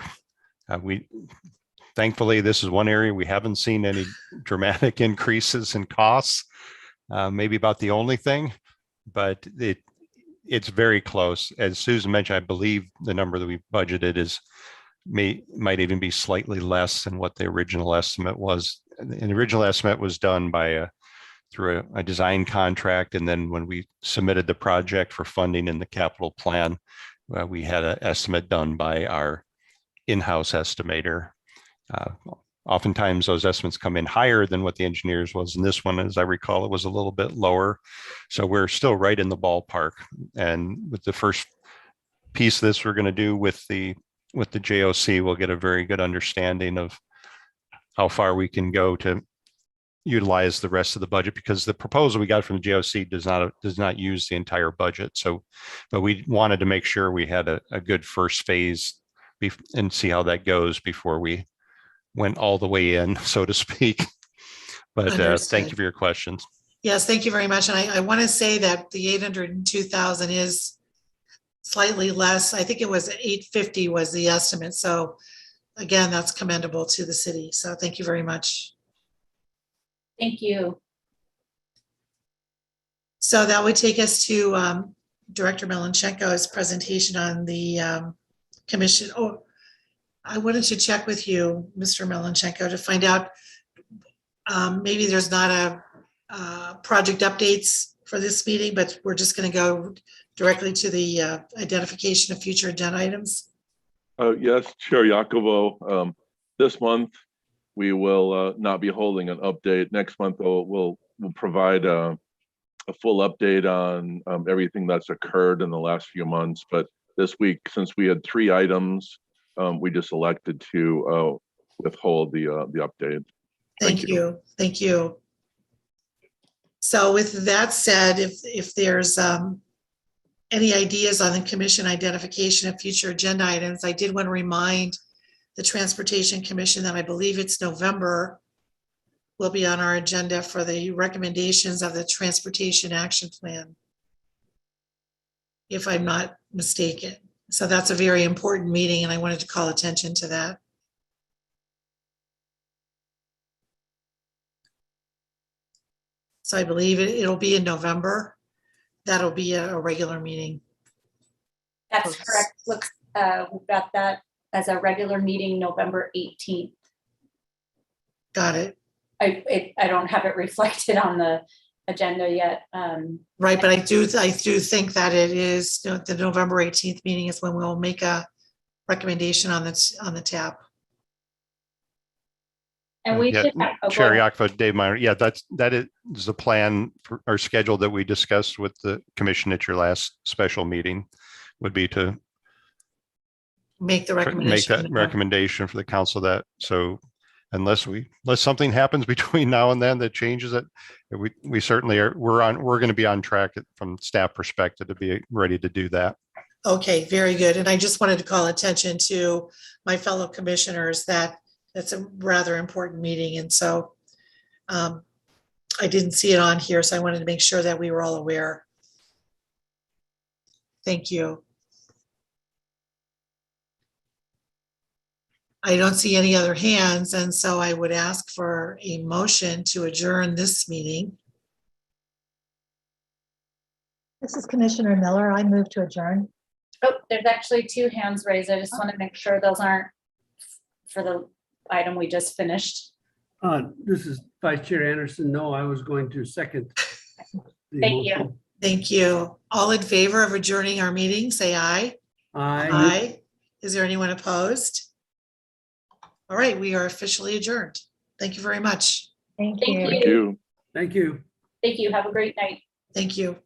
Thankfully, this is one area we haven't seen any dramatic increases in costs. Maybe about the only thing, but it's very close. As Susan mentioned, I believe the number that we budgeted might even be slightly less than what the original estimate was. And the original estimate was done through a design contract, and then when we submitted the project for funding in the capital plan, we had an estimate done by our in-house estimator. Oftentimes those estimates come in higher than what the engineers was. And this one, as I recall, it was a little bit lower. So we're still right in the ballpark. And with the first piece of this we're going to do with the JOC, we'll get a very good understanding of how far we can go to utilize the rest of the budget, because the proposal we got from the JOC does not use the entire budget. So, but we wanted to make sure we had a good first phase and see how that goes before we went all the way in, so to speak. But thank you for your questions. Yes, thank you very much. And I want to say that the 802,000 is slightly less. I think it was 850 was the estimate. So again, that's commendable to the city. So thank you very much. Thank you. So that would take us to Director Melinchenko's presentation on the commission. Oh, I wanted to check with you, Mr. Melinchenko, to find out maybe there's not a project updates for this meeting, but we're just going to go directly to the identification of future agenda items. Yes, Chair Yakovo. This month we will not be holding an update. Next month we'll provide a full update on everything that's occurred in the last few months. But this week, since we had 3 items, we just elected to withhold the update. Thank you. Thank you. So with that said, if there's any ideas on the commission identification of future agenda items, I did want to remind the Transportation Commission that I believe it's November will be on our agenda for the recommendations of the Transportation Action Plan, if I'm not mistaken. So that's a very important meeting, and I wanted to call attention to that. So I believe it'll be in November. That'll be a regular meeting. That's correct. Looks, we've got that as a regular meeting, November 18th. Got it. I don't have it reflected on the agenda yet. Right, but I do think that it is the November 18th meeting is when we'll make a recommendation on the tap. And we Yeah, should have, Chair Yakovo, Dave Meyer. Yeah, that is the plan for our schedule that we discussed with the commission at your last special meeting, would be to Make the recommendation. make that recommendation for the council. That so unless something happens between now and then that changes it, we certainly are. We're going to be on track from staff perspective to be ready to do that. Okay, very good. And I just wanted to call attention to my fellow commissioners that that's a rather important meeting. And so I didn't see it on here, so I wanted to make sure that we were all aware. Thank you. I don't see any other hands, and so I would ask for a motion to adjourn this meeting. This is Commissioner Miller. I move to adjourn. oh, there's actually 2 hands raised. I just want to make sure those aren't for the item we just finished? This is Vice Chair Anderson. No, I was going to second. the Thank you. motion. Thank you. All in favor of adjourning our meeting, say aye. Aye. Is there anyone opposed? All right, we are officially adjourned. Thank you very much. Thank Thank you. Thank you. Thank you. Thank you. Have a great night. Thank you.